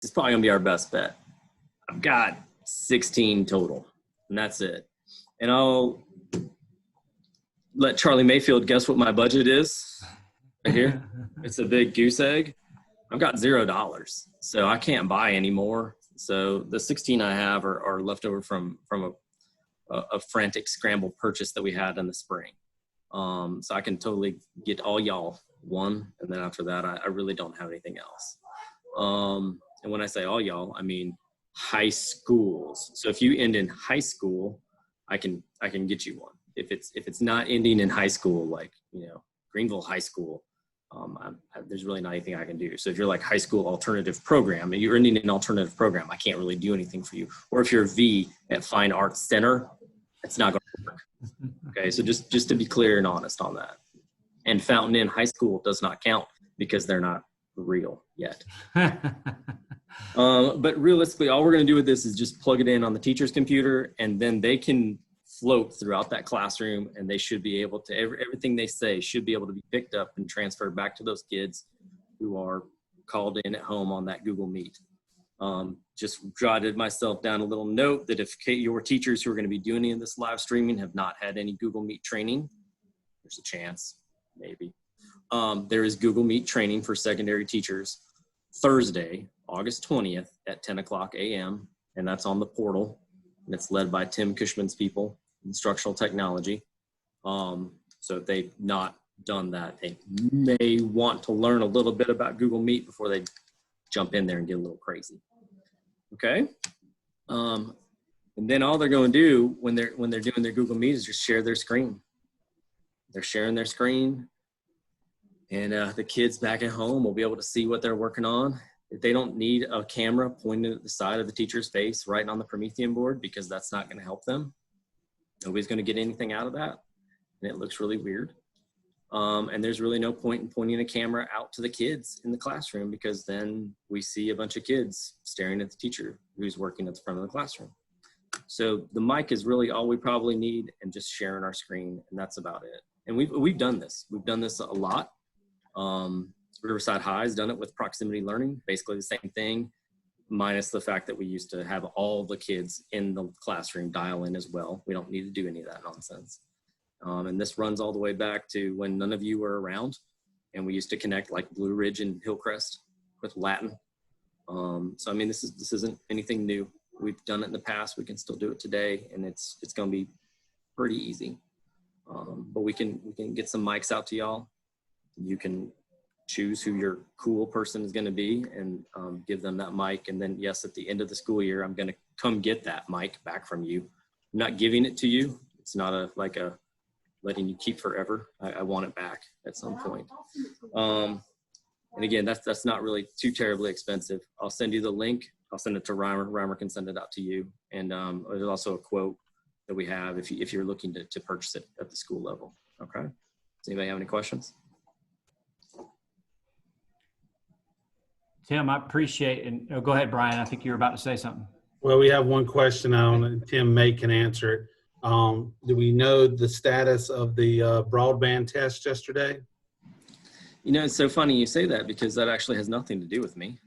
It's probably gonna be our best bet. I've got 16 total, and that's it. And I'll let Charlie Mayfield guess what my budget is right here. It's a big goose egg. I've got $0, so I can't buy any more. So the 16 I have are left over from a frantic scramble purchase that we had in the spring. So I can totally get all y'all one, and then after that, I really don't have anything else. And when I say all y'all, I mean high schools. So if you end in high school, I can get you one. If it's not ending in high school, like Greenville High School, there's really not anything I can do. So if you're like high school alternative program and you're ending an alternative program, I can't really do anything for you. Or if you're V at Fine Arts Center, it's not going to work. Okay, so just to be clear and honest on that. And Fountain Inn High School does not count because they're not real yet. But realistically, all we're going to do with this is just plug it in on the teacher's computer, and then they can float throughout that classroom, and they should be able to, everything they say should be able to be picked up and transferred back to those kids who are called in at home on that Google Meet. Just jotted myself down a little note that if your teachers who are going to be doing any of this live streaming have not had any Google Meet training, there's a chance, maybe. There is Google Meet training for secondary teachers Thursday, August 20th at 10 o'clock a.m. And that's on the portal. And it's led by Tim Cushman's people, Instructional Technology. So if they've not done that, they may want to learn a little bit about Google Meet before they jump in there and get a little crazy. Okay. And then all they're going to do when they're doing their Google Meet is just share their screen. They're sharing their screen, and the kids back at home will be able to see what they're working on. They don't need a camera pointed at the side of the teacher's face right on the Promethean board, because that's not going to help them. Nobody's going to get anything out of that, and it looks really weird. And there's really no point in pointing a camera out to the kids in the classroom, because then we see a bunch of kids staring at the teacher who's working at the front of the classroom. So the mic is really all we probably need, and just sharing our screen, and that's about it. And we've done this. We've done this a lot. Riverside High has done it with proximity learning, basically the same thing, minus the fact that we used to have all the kids in the classroom dial in as well. We don't need to do any of that nonsense. And this runs all the way back to when none of you were around, and we used to connect like Blue Ridge and Hillcrest with Latin. So I mean, this isn't anything new. We've done it in the past. We can still do it today, and it's going to be pretty easy. But we can get some mics out to y'all. You can choose who your cool person is going to be, and give them that mic. And then, yes, at the end of the school year, I'm going to come get that mic back from you. I'm not giving it to you. It's not like a letting you keep forever. I want it back at some point. And again, that's not really too terribly expensive. I'll send you the link. I'll send it to Reimer. Reimer can send it out to you. And there's also a quote that we have if you're looking to purchase it at the school level. Okay. Does anybody have any questions? Tim, I appreciate, and go ahead, Brian. I think you were about to say something. Well, we have one question on, and Tim May can answer it. Do we know the status of the broadband test yesterday? You know, it's so funny you say that, because that actually has nothing to do with me.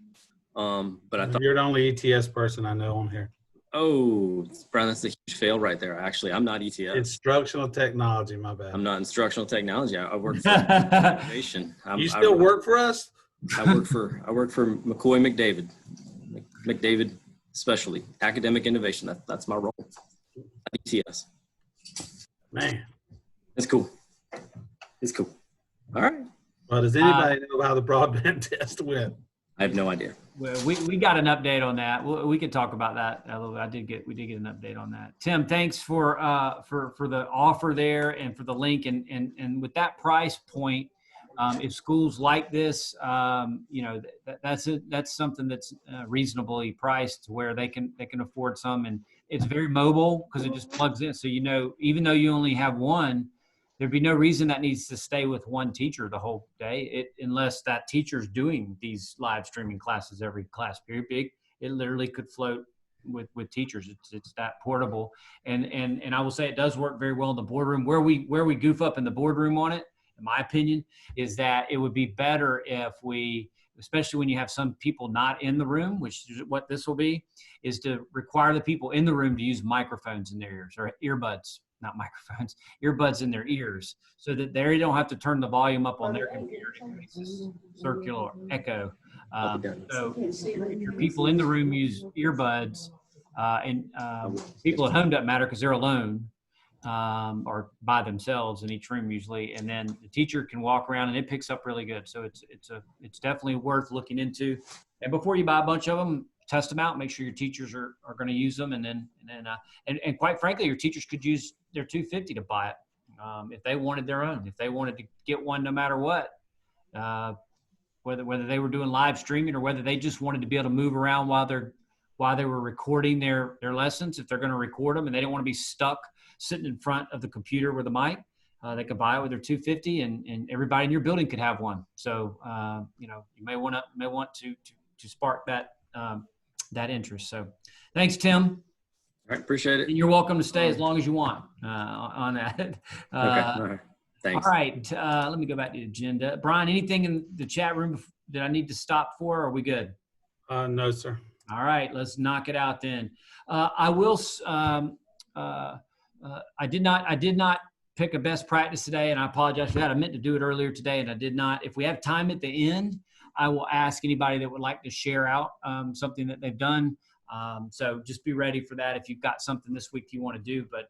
But I thought You're the only ETS person I know on here. Oh, Brian, that's a huge fail right there. Actually, I'm not ETS. Instructional technology, my bad. I'm not instructional technology. I work for innovation. You still work for us? I work for McCoy McDavid, especially academic innovation. That's my role. ETS. Man, it's cool. It's cool. All right. Well, does anybody know how the broadband test went? I have no idea. Well, we got an update on that. We can talk about that a little bit. We did get an update on that. Tim, thanks for the offer there and for the link, and with that price point, if schools like this, that's something that's reasonably priced to where they can afford some, and it's very mobile because it just plugs in. So even though you only have one, there'd be no reason that needs to stay with one teacher the whole day, unless that teacher's doing these live streaming classes every class period. It literally could float with teachers. It's that portable, and I will say it does work very well in the boardroom. Where we goof up in the boardroom on it, in my opinion, is that it would be better if we especially when you have some people not in the room, which is what this will be, is to require the people in the room to use microphones in their ears, or earbuds, not microphones, earbuds in their ears, so that they don't have to turn the volume up on their computer to create this circular echo. So if your people in the room use earbuds, and people at home doesn't matter because they're alone, or by themselves in each room usually, and then the teacher can walk around and it picks up really good. So it's definitely worth looking into. And before you buy a bunch of them, test them out, make sure your teachers are going to use them, and quite frankly, your teachers could use their $250 to buy it if they wanted their own, if they wanted to get one no matter what, whether they were doing live streaming or whether they just wanted to be able to move around while they were recording their lessons. If they're going to record them and they didn't want to be stuck sitting in front of the computer with a mic, they could buy it with their $250, and everybody in your building could have one. So you may want to spark that interest. So thanks, Tim. All right, appreciate it. And you're welcome to stay as long as you want on that. Okay, all right. Thanks. All right, let me go back to the agenda. Brian, anything in the chat room that I need to stop for, or are we good? No, sir. All right, let's knock it out then. I will. I did not pick a best practice today, and I apologize for that. I meant to do it earlier today, and I did not. If we have time at the end, I will ask anybody that would like to share out something that they've done. So just be ready for that if you've got something this week you want to do, but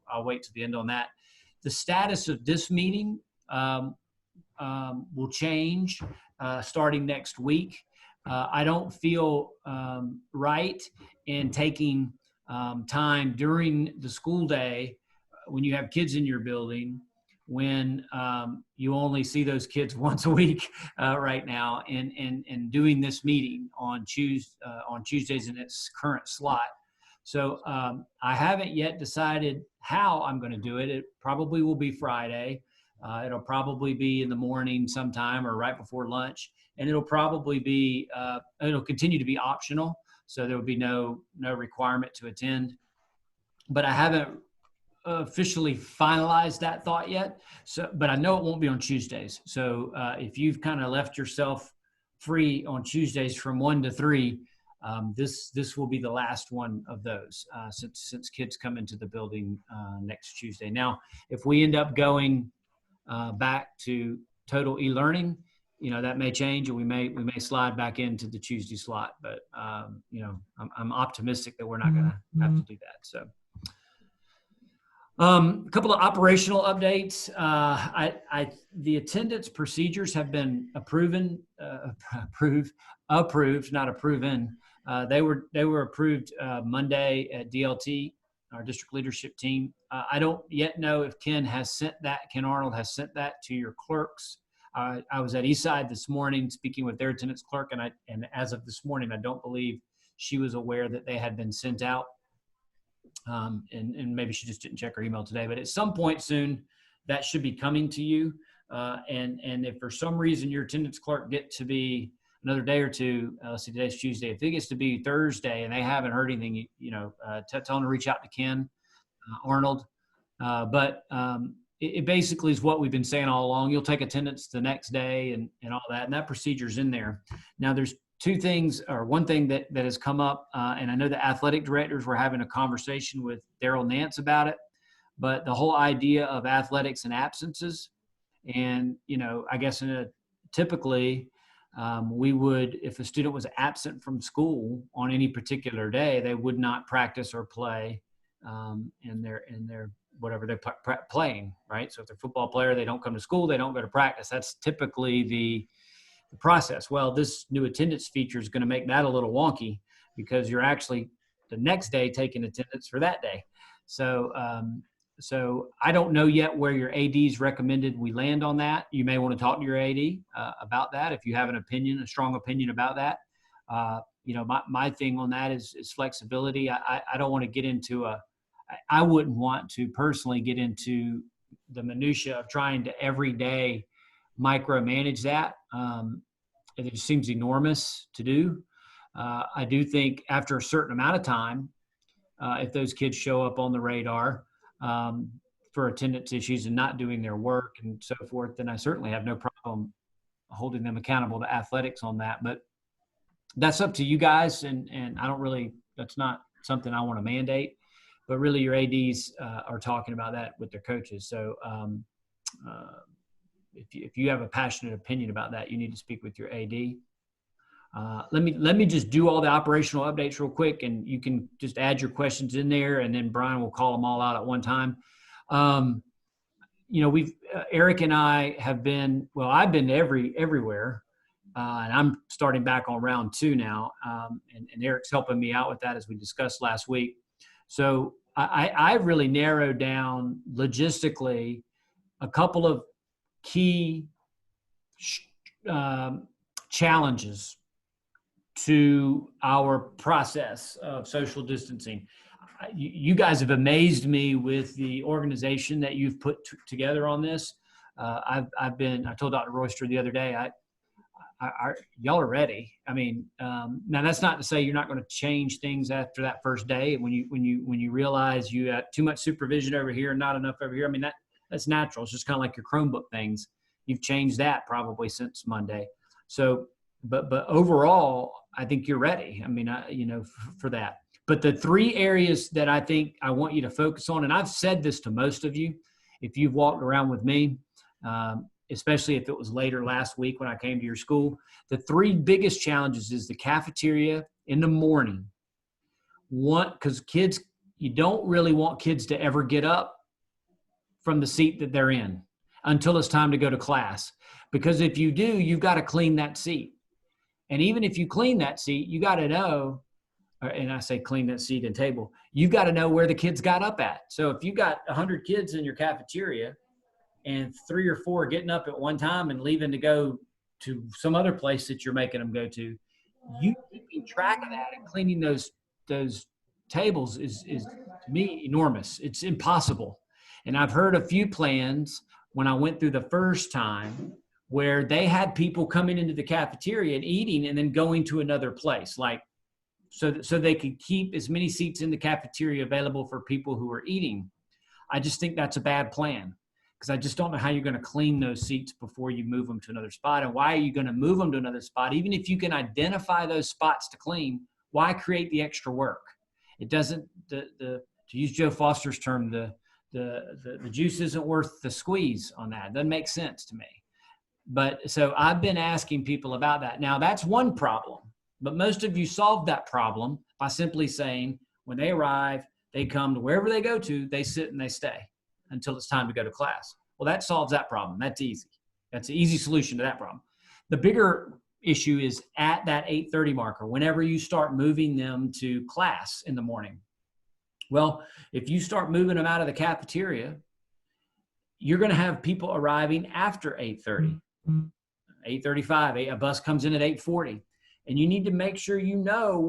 I'll wait to the end on that. The status of this meeting will change starting next week. I don't feel right in taking time during the school day when you have kids in your building, when you only see those kids once a week right now, and doing this meeting on Tuesdays in its current slot. So I haven't yet decided how I'm going to do it. It probably will be Friday. It'll probably be in the morning sometime or right before lunch. And it'll probably be, it'll continue to be optional. So there will be no requirement to attend. But I haven't officially finalized that thought yet. So, but I know it won't be on Tuesdays. So if you've kind of left yourself free on Tuesdays from 1 to 3, this will be the last one of those since kids come into the building next Tuesday. Now, if we end up going back to total e-learning, that may change, and we may slide back into the Tuesday slot. But I'm optimistic that we're not going to have to do that. So, a couple of operational updates. The attendance procedures have been approved, not approven. They were approved Monday at DLT, our district leadership team. I don't yet know if Ken Arnold has sent that to your clerks. I was at Eastside this morning speaking with their attendance clerk, and as of this morning, I don't believe she was aware that they had been sent out. And maybe she just didn't check her email today, but at some point soon, that should be coming to you. And if for some reason your attendance clerk get to be another day or two, let's see, today's Tuesday, if it gets to be Thursday and they haven't heard anything, tell them to reach out to Ken Arnold. But it basically is what we've been saying all along. You'll take attendance the next day and all that, and that procedure's in there. Now there's one thing that has come up, and I know the athletic directors were having a conversation with Daryl Nance about it, but the whole idea of athletics and absences. And, I guess typically we would, if a student was absent from school on any particular day, they would not practice or play in their whatever they're playing, right? So if they're a football player, they don't come to school, they don't go to practice. That's typically the process. Well, this new attendance feature is going to make that a little wonky because you're actually the next day taking attendance for that day. So I don't know yet where your AD's recommended we land on that. You may want to talk to your AD about that if you have a strong opinion about that. My thing on that is flexibility. I don't want to get into I wouldn't want to personally get into the minutia of trying to every day micromanage that. It just seems enormous to do. I do think after a certain amount of time, if those kids show up on the radar for attendance issues and not doing their work and so forth, then I certainly have no problem holding them accountable to athletics on that. But that's up to you guys, and I don't really, that's not something I want to mandate, but really your ADs are talking about that with their coaches. So if you have a passionate opinion about that, you need to speak with your AD. Let me just do all the operational updates real quick, and you can just add your questions in there, and then Brian will call them all out at one time. We've Eric and I have been, well, I've been everywhere, and I'm starting back on round 2 now, and Eric's helping me out with that as we discussed last week. So I've really narrowed down logistically a couple of key challenges to our process of social distancing. You guys have amazed me with the organization that you've put together on this. I told Dr. Royster the other day, y'all are ready. I mean, now that's not to say you're not going to change things after that first day. When you realize you have too much supervision over here and not enough over here. I mean, that's natural. It's just kind of like your Chromebook things. You've changed that probably since Monday. So, but overall, I think you're ready. I mean, for that. But the 3 areas that I think I want you to focus on, and I've said this to most of you, if you've walked around with me, especially if it was later last week when I came to your school, the 3 biggest challenges is the cafeteria in the morning. One, because kids, you don't really want kids to ever get up from the seat that they're in until it's time to go to class. Because if you do, you've got to clean that seat. And even if you clean that seat, you got to know, and I say clean that seat and table, you've got to know where the kids got up at. So if you got 100 kids in your cafeteria and 3 or 4 are getting up at one time and leaving to go to some other place that you're making them go to, you keeping track of that and cleaning those tables is to me enormous. It's impossible. And I've heard a few plans when I went through the first time where they had people coming into the cafeteria and eating and then going to another place, like so they could keep as many seats in the cafeteria available for people who are eating. I just think that's a bad plan, because I just don't know how you're going to clean those seats before you move them to another spot. And why are you going to move them to another spot? Even if you can identify those spots to clean, why create the extra work? It doesn't, to use Joe Foster's term, the juice isn't worth the squeeze on that. It doesn't make sense to me. But so I've been asking people about that. Now that's one problem, but most of you solved that problem by simply saying when they arrive, they come to wherever they go to, they sit and they stay until it's time to go to class. Well, that solves that problem. That's easy. That's an easy solution to that problem. The bigger issue is at that 8:30 marker, whenever you start moving them to class in the morning. Well, if you start moving them out of the cafeteria, you're going to have people arriving after 8:30, 8:35. A bus comes in at 8:40. And you need to make sure you know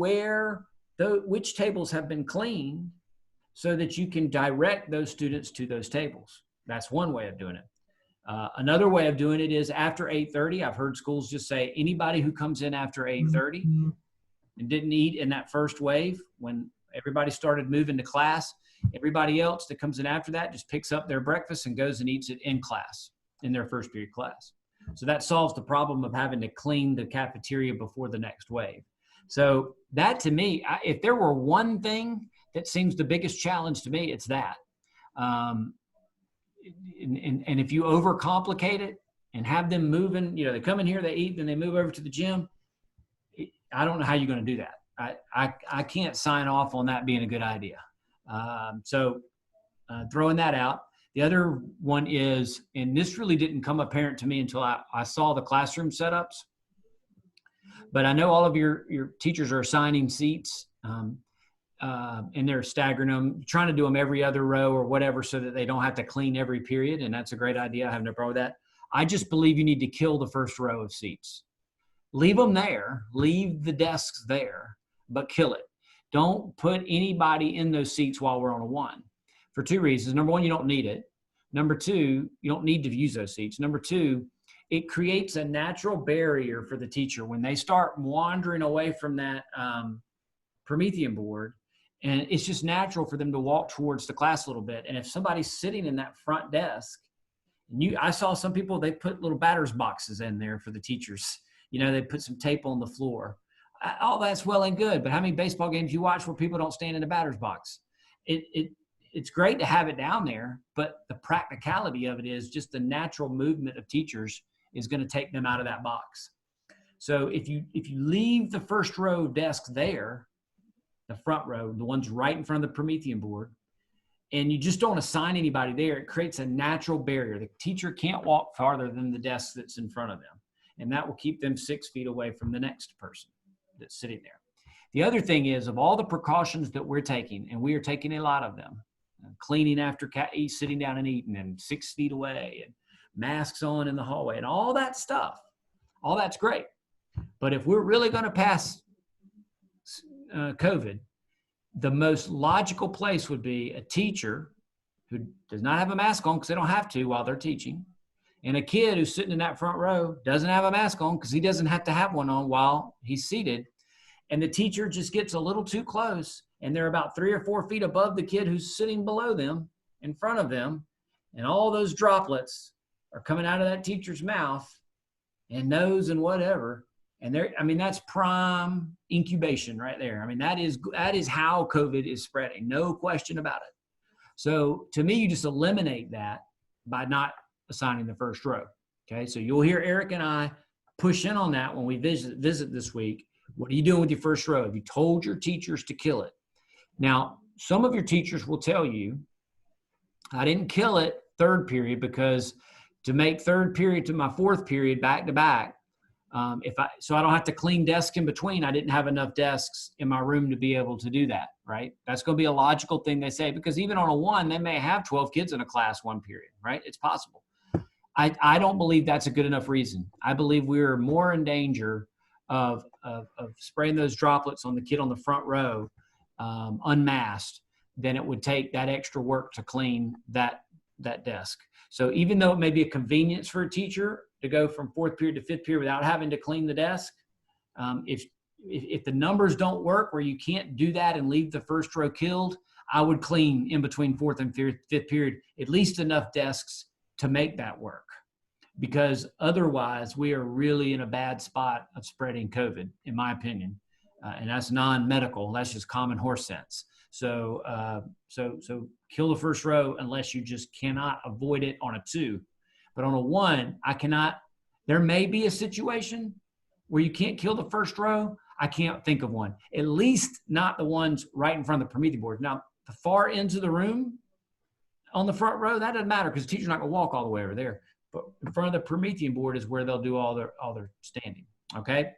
which tables have been cleaned so that you can direct those students to those tables. That's one way of doing it. Another way of doing it is after 8:30. I've heard schools just say anybody who comes in after 8:30 and didn't eat in that first wave when everybody started moving to class, everybody else that comes in after that just picks up their breakfast and goes and eats it in class, in their first period class. So that solves the problem of having to clean the cafeteria before the next wave. So that, to me, if there were one thing that seems the biggest challenge to me, it's that. And if you overcomplicate it and have them moving, they come in here, they eat, then they move over to the gym, I don't know how you're going to do that. I can't sign off on that being a good idea. So throwing that out. The other one is, and this really didn't come apparent to me until I saw the classroom setups, but I know all of your teachers are assigning seats and they're staggering them, trying to do them every other row or whatever so that they don't have to clean every period, and that's a great idea. I have no problem with that. I just believe you need to kill the first row of seats. Leave them there, leave the desks there, but kill it. Don't put anybody in those seats while we're on a 1. For 2 reasons. Number 1, you don't need it. Number 2, you don't need to use those seats. Number 2, it creates a natural barrier for the teacher when they start wandering away from that Promethean board. And it's just natural for them to walk towards the class a little bit. And if somebody's sitting in that front desk I saw some people, they put little batter's boxes in there for the teachers. They put some tape on the floor. All that's well and good, but how many baseball games you watch where people don't stand in the batter's box? It's great to have it down there, but the practicality of it is just the natural movement of teachers is going to take them out of that box. So if you leave the first row desk there, the front row, the ones right in front of the Promethean board, and you just don't assign anybody there, it creates a natural barrier. The teacher can't walk farther than the desk that's in front of them, and that will keep them 6 feet away from the next person that's sitting there. The other thing is, of all the precautions that we're taking, and we are taking a lot of them, cleaning after sitting down and eating, and 6 feet away, and masks on in the hallway, and all that stuff, all that's great. But if we're really going to pass COVID, the most logical place would be a teacher who does not have a mask on because they don't have to while they're teaching, and a kid who's sitting in that front row doesn't have a mask on because he doesn't have to have one on while he's seated. And the teacher just gets a little too close, and they're about 3 or 4 feet above the kid who's sitting below them, in front of them, and all those droplets are coming out of that teacher's mouth and nose and whatever. And that's prime incubation right there. That is how COVID is spreading, no question about it. So to me, you just eliminate that by not assigning the first row. Okay, so you'll hear Eric and I push in on that when we visit this week. What are you doing with your first row? Have you told your teachers to kill it? Now, some of your teachers will tell you, I didn't kill it third period because to make third period to my fourth period back to back, so I don't have to clean desks in between. I didn't have enough desks in my room to be able to do that, right? That's going to be a logical thing they say, because even on a 1, they may have 12 kids in a class one period, right? It's possible. I don't believe that's a good enough reason. I believe we're more in danger of spraying those droplets on the kid on the front row unmasked than it would take that extra work to clean that desk. So even though it may be a convenience for a teacher to go from fourth period to fifth period without having to clean the desk, if the numbers don't work where you can't do that and leave the first row killed, I would clean in between fourth and fifth period at least enough desks to make that work. Because otherwise we are really in a bad spot of spreading COVID, in my opinion. And that's non-medical, that's just common horse sense. So kill the first row unless you just cannot avoid it on a 2. But on a 1, I cannot. There may be a situation where you can't kill the first row. I can't think of one. At least not the ones right in front of the Promethean board. Now, the far ends of the room on the front row, that doesn't matter because the teacher's not going to walk all the way over there. But in front of the Promethean board is where they'll do all their standing. Okay.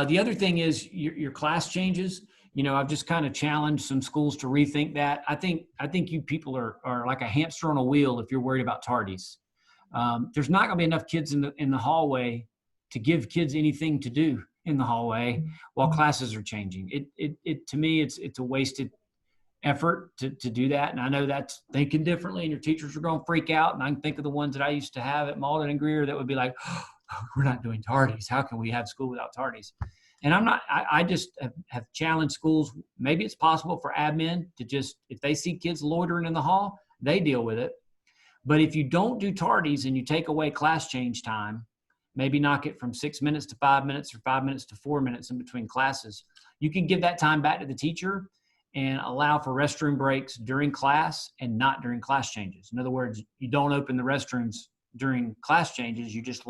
The other thing is your class changes. I've just kind of challenged some schools to rethink that. I think you people are like a hamster on a wheel if you're worried about tardies. There's not going to be enough kids in the hallway to give kids anything to do in the hallway while classes are changing. It to me, it's a wasted effort to do that. And I know that's thinking differently, and your teachers are going to freak out. And I can think of the ones that I used to have at Malden and Greer that would be like, oh, we're not doing tardies. How can we have school without tardies? And I just have challenged schools. Maybe it's possible for admin to just, if they see kids loitering in the hall, they deal with it. But if you don't do tardies and you take away class change time, maybe knock it from 6 minutes to 5 minutes or 5 minutes to 4 minutes in between classes, you can give that time back to the teacher and allow for restroom breaks during class and not during class changes. In other words, you don't open the restrooms during class changes. You just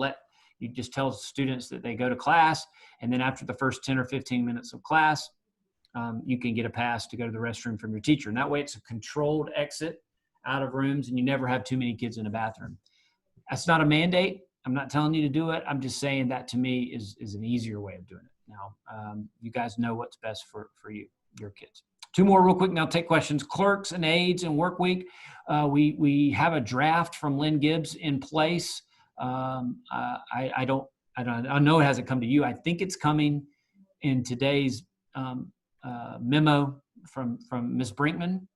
tell students that they go to class, and then after the first 10 or 15 minutes of class, you can get a pass to go to the restroom from your teacher. And that way it's a controlled exit out of rooms, and you never have too many kids in a bathroom. That's not a mandate. I'm not telling you to do it. I'm just saying that to me is an easier way of doing it. Now, you guys know what's best for your kids. 2 more real quick, now take questions. Clerks and aides and work week. We have a draft from Lynn Gibbs in place. I know it hasn't come to you. I think it's coming in today's memo from Ms. Brinkman.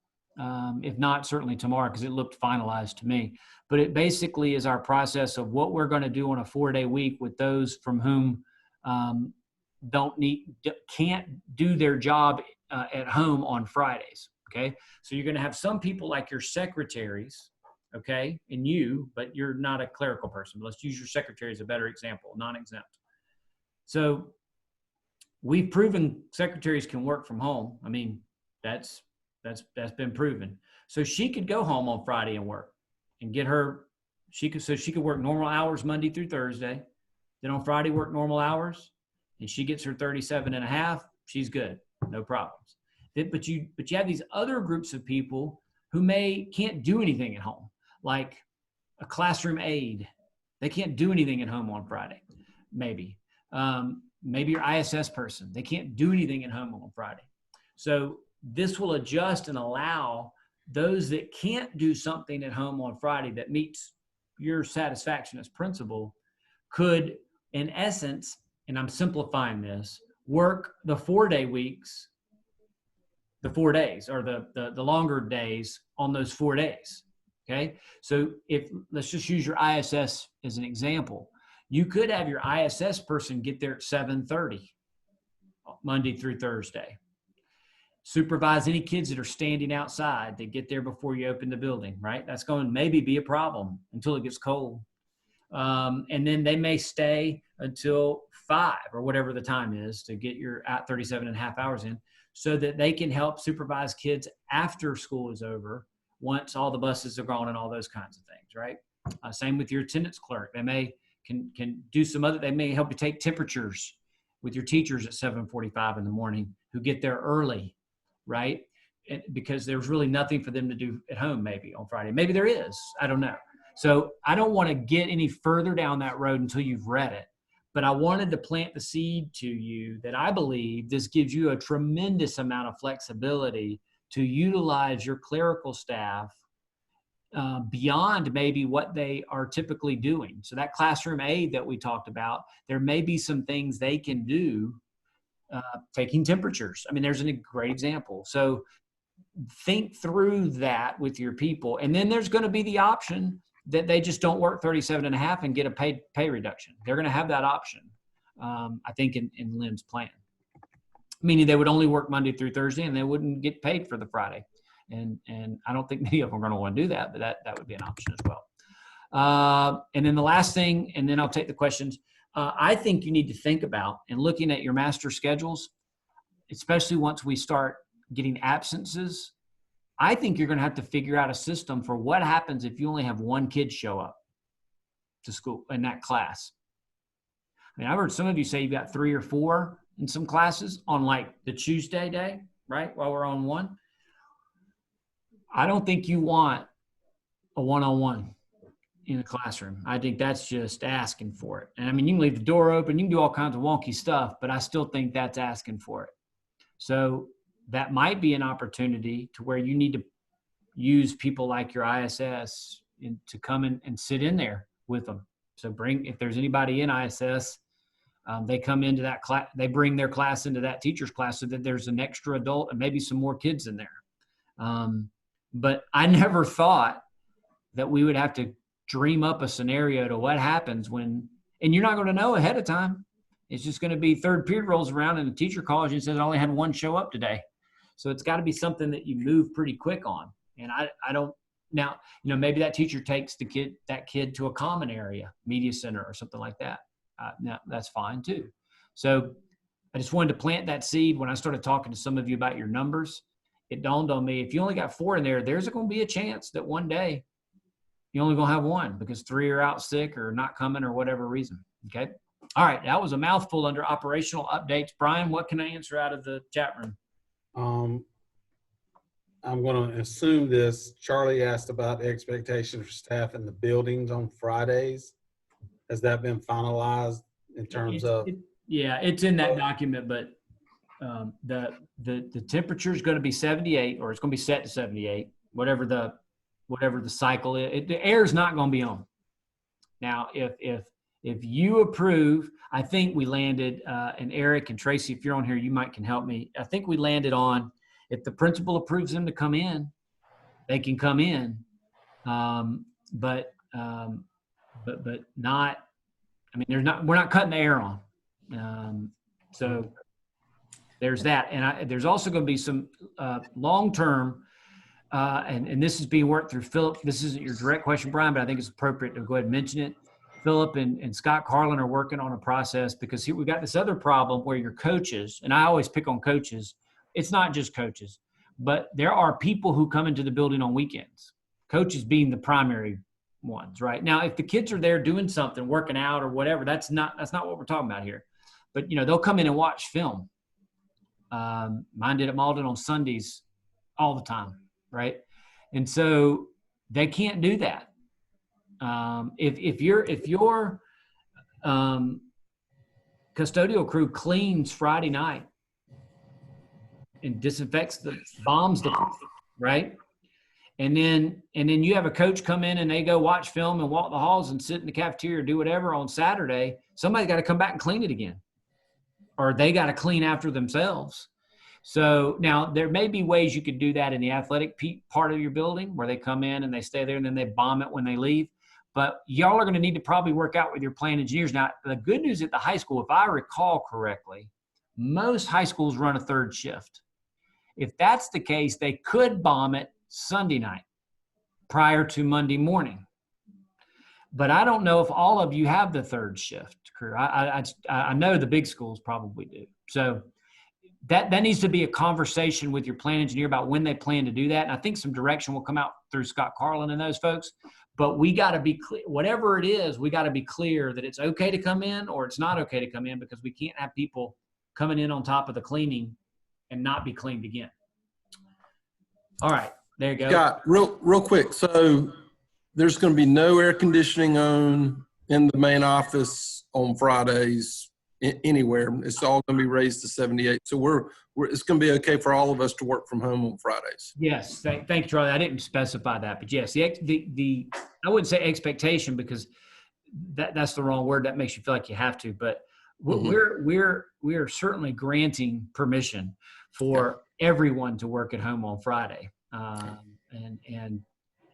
If not, certainly tomorrow, because it looked finalized to me. But it basically is our process of what we're going to do on a 4-day week with those from whom can't do their job at home on Fridays. Okay, so you're going to have some people like your secretaries, okay, and you, but you're not a clerical person. Let's use your secretary as a better example, non-exempt. So we've proven secretaries can work from home. I mean, that's been proven. So she could go home on Friday and work and get her, she could work normal hours Monday through Thursday. Then on Friday work normal hours, and she gets her 37 and a half. She's good, no problems. But you have these other groups of people who can't do anything at home, like a classroom aide. They can't do anything at home on Friday, maybe. Maybe your ISS person, they can't do anything at home on Friday. So this will adjust and allow those that can't do something at home on Friday that meets your satisfaction as principal could, in essence, and I'm simplifying this, work the 4-day weeks, the 4 days, or the longer days on those 4 days. Okay. So let's just use your ISS as an example. You could have your ISS person get there at 7:30 Monday through Thursday. Supervise any kids that are standing outside. They get there before you open the building, right? That's going to maybe be a problem until it gets cold. And then they may stay until 5 or whatever the time is to get your 37 and a half hours in, so that they can help supervise kids after school is over, once all the buses are gone and all those kinds of things, right? Same with your attendance clerk. They can do they may help you take temperatures with your teachers at 7:45 in the morning who get there early, right? Because there's really nothing for them to do at home maybe on Friday. Maybe there is, I don't know. So I don't want to get any further down that road until you've read it, but I wanted to plant the seed to you that I believe this gives you a tremendous amount of flexibility to utilize your clerical staff beyond maybe what they are typically doing. So that classroom aide that we talked about, there may be some things they can do, taking temperatures. I mean, there's a great example. So think through that with your people. And then there's going to be the option that they just don't work 37 and a half and get a pay reduction. They're going to have that option, I think, in Lynn's plan. Meaning they would only work Monday through Thursday and they wouldn't get paid for the Friday. And I don't think many of them are going to want to do that, but that would be an option as well. And then the last thing, and then I'll take the questions. I think you need to think about, and looking at your master schedules, especially once we start getting absences, I think you're going to have to figure out a system for what happens if you only have one kid show up to school in that class. I mean, I've heard some of you say you've got 3 or 4 in some classes on like the Tuesday day, right? While we're on one. I don't think you want a one-on-one in a classroom. I think that's just asking for it. And I mean, you can leave the door open, you can do all kinds of wonky stuff, but I still think that's asking for it. So that might be an opportunity to where you need to use people like your ISS to come in and sit in there with them. So if there's anybody in ISS, they come into that class, they bring their class into that teacher's class so that there's an extra adult and maybe some more kids in there. But I never thought that we would have to dream up a scenario to what happens when, and you're not going to know ahead of time. It's just going to be third period rolls around and the teacher calls you and says, I only had one show up today. So it's got to be something that you move pretty quick on. And I don't, now, maybe that teacher takes that kid to a common area, media center or something like that. Now that's fine too. So I just wanted to plant that seed. When I started talking to some of you about your numbers, it dawned on me, if you only got 4 in there, there's going to be a chance that one day you're only going to have 1 because 3 are out sick or not coming or whatever reason. Okay. All right. That was a mouthful under operational updates. Brian, what can I answer out of the chat room? I'm going to assume this. Charlie asked about expectations for staff in the buildings on Fridays. Has that been finalized in terms of? Yeah, it's in that document, but the temperature is going to be 78, or it's going to be set to 78, whatever the cycle is. The air is not going to be on. Now, if you approve, I think we landed, and Eric and Tracy, if you're on here, you can help me. I think we landed on, if the principal approves them to come in, they can come in, but not. I mean, we're not cutting the air on. So there's that, and there's also going to be some long-term and this is being worked through Philip. This isn't your direct question, Brian, but I think it's appropriate to go ahead and mention it. Philip and Scott Carlin are working on a process, because here we've got this other problem where your coaches, and I always pick on coaches. It's not just coaches, but there are people who come into the building on weekends, coaches being the primary ones, right? Now, if the kids are there doing something, working out or whatever, that's not what we're talking about here. But, they'll come in and watch film. Mine did at Malden on Sundays all the time, right? And so they can't do that. If your custodial crew cleans Friday night and disinfects bombs the right, and then you have a coach come in and they go watch film and walk the halls and sit in the cafeteria or do whatever on Saturday, somebody's got to come back and clean it again, or they got to clean after themselves. So now there may be ways you could do that in the athletic part of your building, where they come in and they stay there and then they bomb it when they leave. But y'all are going to need to probably work out with your plant engineers. Now, the good news at the high school, if I recall correctly, most high schools run a third shift. If that's the case, they could bomb it Sunday night prior to Monday morning. But I don't know if all of you have the third shift crew. I know the big schools probably do. So that needs to be a conversation with your plant engineer about when they plan to do that. And I think some direction will come out through Scott Carlin and those folks. But we got to be clear, whatever it is, we got to be clear that it's okay to come in or it's not okay to come in, because we can't have people coming in on top of the cleaning and not be cleaned again. All right, there you go. Scott, real quick. So there's going to be no air conditioning on in the main office on Fridays anywhere. It's all going to be raised to 78. So it's going to be okay for all of us to work from home on Fridays. Yes, thank you, Charlie. I didn't specify that, but yes, the I wouldn't say expectation, because that's the wrong word. That makes you feel like you have to. But we're certainly granting permission for everyone to work at home on Friday, and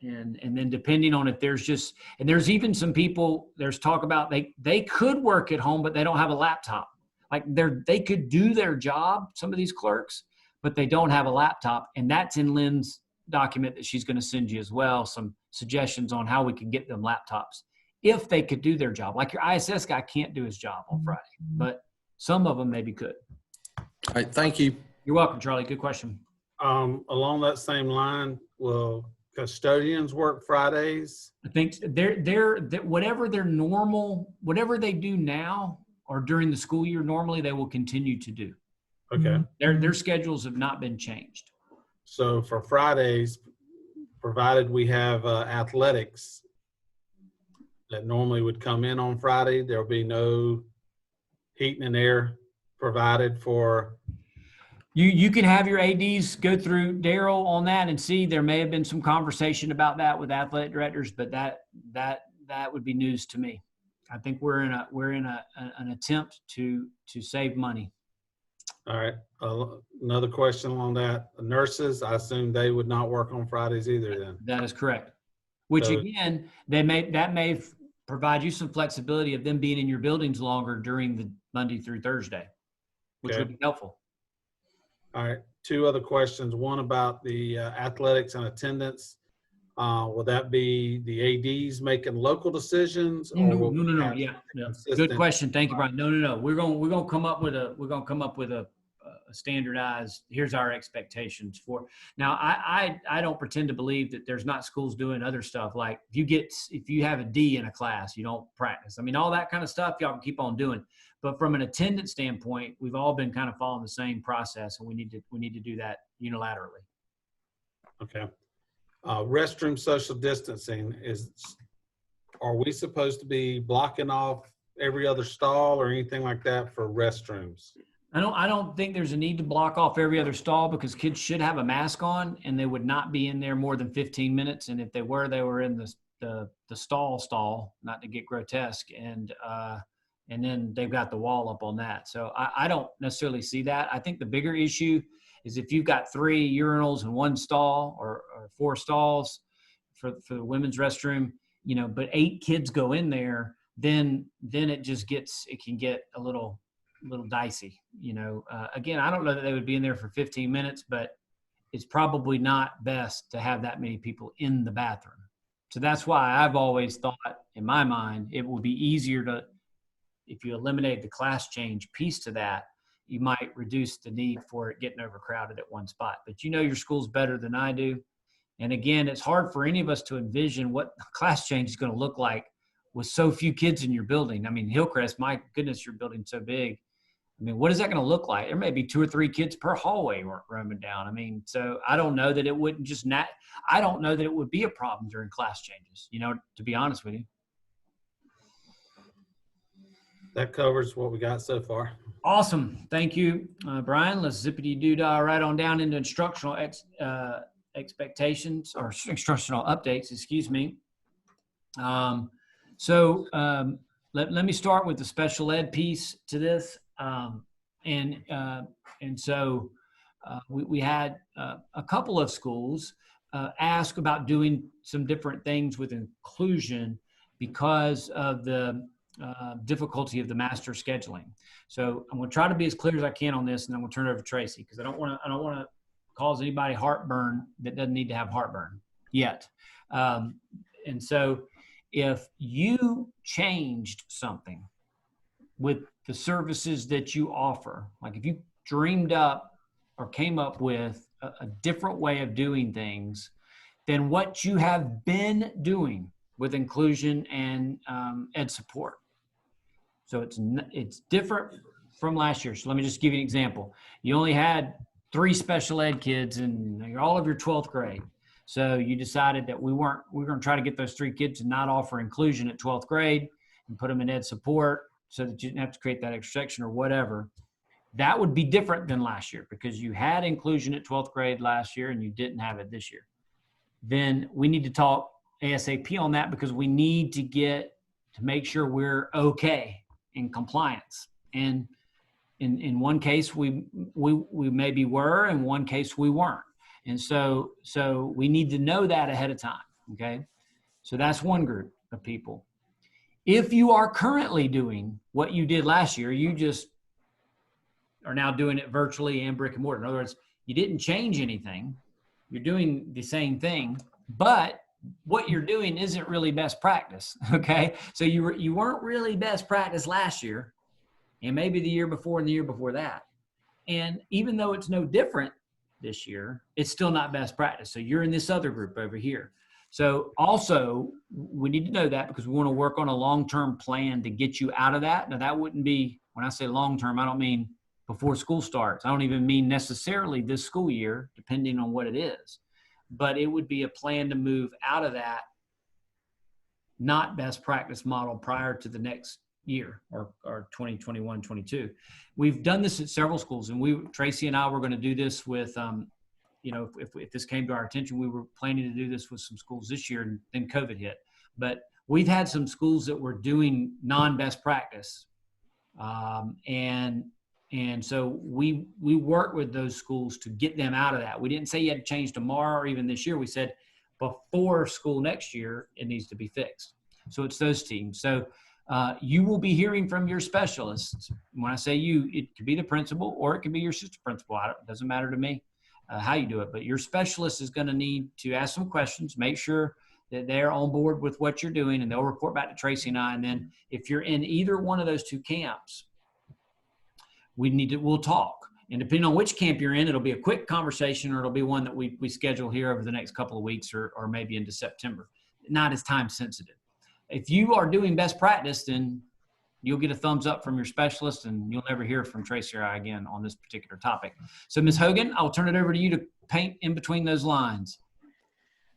then depending on if there's even some people, there's talk about they could work at home, but they don't have a laptop. Like they could do their job, some of these clerks, but they don't have a laptop. And that's in Lynn's document that she's going to send you as well, some suggestions on how we can get them laptops if they could do their job. Like your ISS guy can't do his job on Friday, but some of them maybe could. All right, thank you. You're welcome, Charlie. Good question. Along that same line, will custodians work Fridays? I think they're whatever their normal, whatever they do now or during the school year, normally they will continue to do. Okay. Their schedules have not been changed. So for Fridays, provided we have athletics that normally would come in on Friday, there'll be no heating and air provided for. You can have your ADs go through Daryl on that and see. There may have been some conversation about that with athletic directors, but that would be news to me. I think we're in an attempt to save money. All right. Another question on that. The nurses, I assume they would not work on Fridays either then. That is correct. Which So- again, that may provide you some flexibility of them being in your buildings longer during the Monday through Thursday, which Okay. would be helpful. All right. Two other questions. One about the athletics and attendance. Will that be the ADs making local decisions? Or will we No. have Yeah. Good consistent- question. Thank you, Brian. No. We're going to come up with a standardized. Here's our expectations for. Now, I don't pretend to believe that there's not schools doing other stuff. Like if you have a D in a class, you don't practice. I mean, all that kind of stuff y'all can keep on doing. But from an attendance standpoint, we've all been kind of following the same process, and we need to do that unilaterally. Okay. Restroom social distancing are we supposed to be blocking off every other stall or anything like that for restrooms? I don't think there's a need to block off every other stall, because kids should have a mask on and they would not be in there more than 15 minutes. And if they were in the stall, not to get grotesque, and then they've got the wall up on that. So I don't necessarily see that. I think the bigger issue is if you've got 3 urinals in one stall or 4 stalls for the women's restroom, but 8 kids go in there, then it can get a little dicey. Again, I don't know that they would be in there for 15 minutes, but it's probably not best to have that many people in the bathroom. So that's why I've always thought, in my mind, it would be easier to, if you eliminate the class change piece to that, you might reduce the need for it getting overcrowded at one spot. But you know your schools better than I do. And again, it's hard for any of us to envision what class change is going to look like with so few kids in your building. I mean, Hillcrest, my goodness, your building's so big. I mean, what is that going to look like? There may be 2 or 3 kids per hallway roaming down. I mean, so I don't know that it wouldn't just I don't know that it would be a problem during class changes, you know, to be honest with you. That covers what we got so far. Awesome. Thank you, Brian. Let's zippity-doo-dah right on down into instructional expectations or instructional updates, excuse me. Let me start with the special ed piece to this. We had a couple of schools ask about doing some different things with inclusion because of the difficulty of the master scheduling. So I'm going to try to be as clear as I can on this, and then we'll turn it over to Tracy because I don't want to cause anybody heartburn that doesn't need to have heartburn yet. And so if you changed something with the services that you offer, like if you dreamed up or came up with a different way of doing things than what you have been doing with inclusion and ed support. So it's different from last year. So let me just give you an example. You only had 3 special ed kids in all of your 12th grade. So you decided that we're going to try to get those 3 kids to not offer inclusion at 12th grade and put them in ed support so that you didn't have to create that extra section or whatever. That would be different than last year because you had inclusion at 12th grade last year and you didn't have it this year. Then we need to talk ASAP on that because we need to make sure we're okay in compliance. And in one case we maybe were, in one case we weren't. And so we need to know that ahead of time. Okay. So that's one group of people. If you are currently doing what you did last year, you just are now doing it virtually and brick and mortar. In other words, you didn't change anything. You're doing the same thing, but what you're doing isn't really best practice. Okay. So you weren't really best practice last year and maybe the year before and the year before that. And even though it's no different this year, it's still not best practice. So you're in this other group over here. So also we need to know that because we want to work on a long-term plan to get you out of that. Now that wouldn't be, when I say long-term, I don't mean before school starts. I don't even mean necessarily this school year, depending on what it is. But it would be a plan to move out of that not best practice model prior to the next year or 2021, 22. We've done this at several schools, and Tracy and I were going to do this with, if this came to our attention, we were planning to do this with some schools this year, and then COVID hit. But we've had some schools that were doing non-best practice. And so we worked with those schools to get them out of that. We didn't say you had to change tomorrow or even this year. We said before school next year, it needs to be fixed. So it's those teams. So you will be hearing from your specialists. When I say you, it could be the principal or it could be your assistant principal. It doesn't matter to me how you do it. But your specialist is going to need to ask some questions, make sure that they're on board with what you're doing, and they'll report back to Tracy and I. And then if you're in either one of those 2 camps, we'll talk. And depending on which camp you're in, it'll be a quick conversation or it'll be one that we schedule here over the next couple of weeks or maybe into September. Not as time sensitive. If you are doing best practice, then you'll get a thumbs up from your specialist and you'll never hear from Tracy or I again on this particular topic. So Ms. Hogan, I'll turn it over to you to paint in between those lines.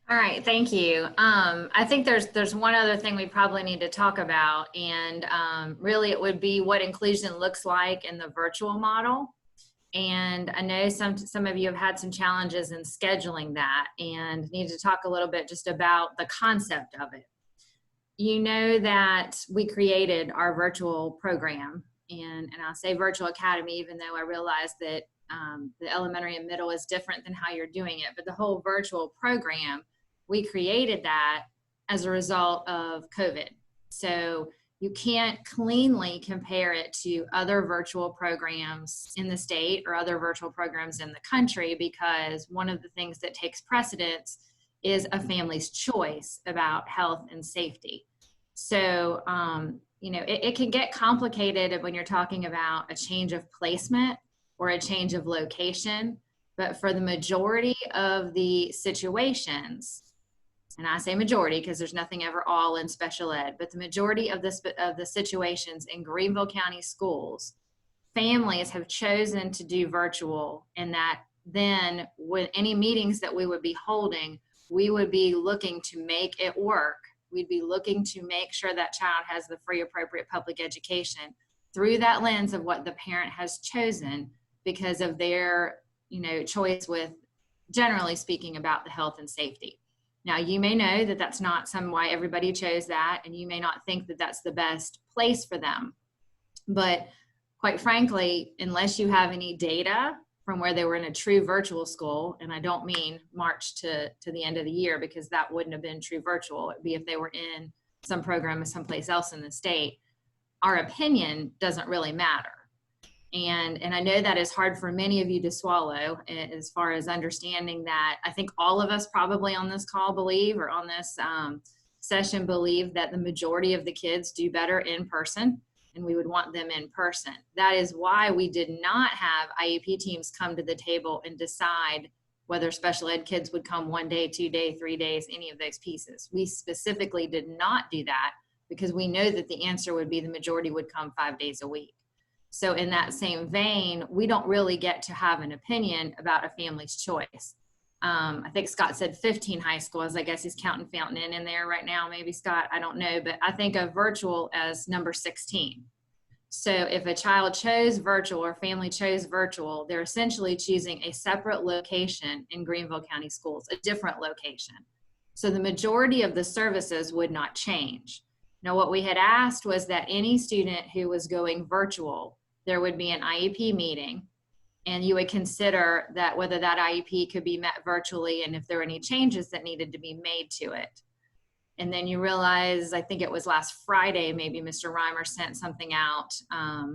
All right, thank you. I think there's one other thing we probably need to talk about, and really it would be what inclusion looks like in the virtual model. And I know some of you have had some challenges in scheduling that and need to talk a little bit just about the concept of it. You know that we created our virtual program, and I'll say virtual academy, even though I realize that the elementary and middle is different than how you're doing it, but the whole virtual program, we created that as a result of COVID. So you can't cleanly compare it to other virtual programs in the state or other virtual programs in the country, because one of the things that takes precedence is a family's choice about health and safety. So, it can get complicated when you're talking about a change of placement or a change of location. But for the majority of the situations, and I say majority because there's nothing ever all in special ed, but the majority of the situations in Greenville County schools, families have chosen to do virtual, and that then with any meetings that we would be holding, we would be looking to make it work. We'd be looking to make sure that child has the free appropriate public education through that lens of what the parent has chosen because of their choice with, generally speaking, about the health and safety. Now, you may know that that's not why everybody chose that, and you may not think that that's the best place for them. But quite frankly, unless you have any data from where they were in a true virtual school, and I don't mean March to the end of the year, because that wouldn't have been true virtual. It'd be if they were in some program someplace else in the state. Our opinion doesn't really matter. And I know that is hard for many of you to swallow, as far as understanding that. I think all of us probably on this call believe, or on this session believe, that the majority of the kids do better in person, and we would want them in person. That is why we did not have IEP teams come to the table and decide whether special ed kids would come 1 day, 2 days, 3 days, any of those pieces. We specifically did not do that because we know that the answer would be the majority would come 5 days a week. So in that same vein, we don't really get to have an opinion about a family's choice. I think Scott said 15 high schools. I guess he's counting Fountain Inn in there right now, maybe, Scott, I don't know, but I think of virtual as number 16. So if a child chose virtual or family chose virtual, they're essentially choosing a separate location in Greenville County schools, a different location. So the majority of the services would not change. Now, what we had asked was that any student who was going virtual, there would be an IEP meeting, and you would consider that whether that IEP could be met virtually and if there were any changes that needed to be made to it. And then you realize, I think it was last Friday, maybe Mr. Reimer sent something out.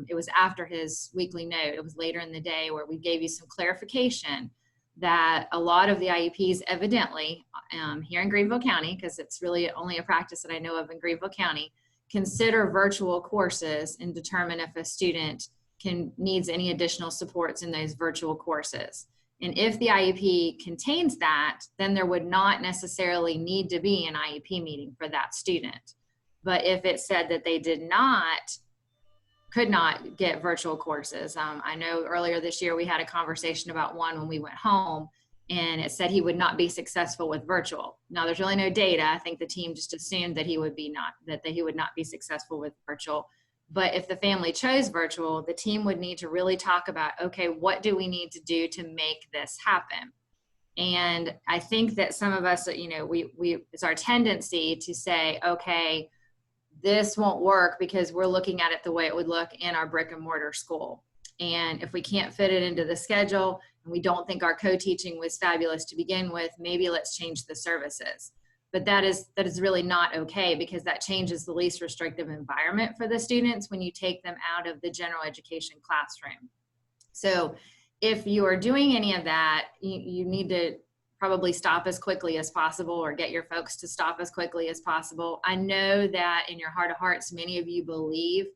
It was after his weekly note. It was later in the day where we gave you some clarification that a lot of the IEPs evidently here in Greenville County, because it's really only a practice that I know of in Greenville County, consider virtual courses and determine if a student needs any additional supports in those virtual courses. And if the IEP contains that, then there would not necessarily need to be an IEP meeting for that student. But if it said that they could not get virtual courses, I know earlier this year we had a conversation about one when we went home, and it said he would not be successful with virtual. Now, there's really no data. I think the team just assumed that he would not be successful with virtual. But if the family chose virtual, the team would need to really talk about, okay, what do we need to do to make this happen? And I think that some of us, it's our tendency to say, okay, this won't work because we're looking at it the way it would look in our brick and mortar school. And if we can't fit it into the schedule and we don't think our co-teaching was fabulous to begin with, maybe let's change the services. But that is really not okay, because that changes the least restrictive environment for the students when you take them out of the general education classroom. So if you are doing any of that, you need to probably stop as quickly as possible, or get your folks to stop as quickly as possible. I know that in your heart of hearts, many of you believe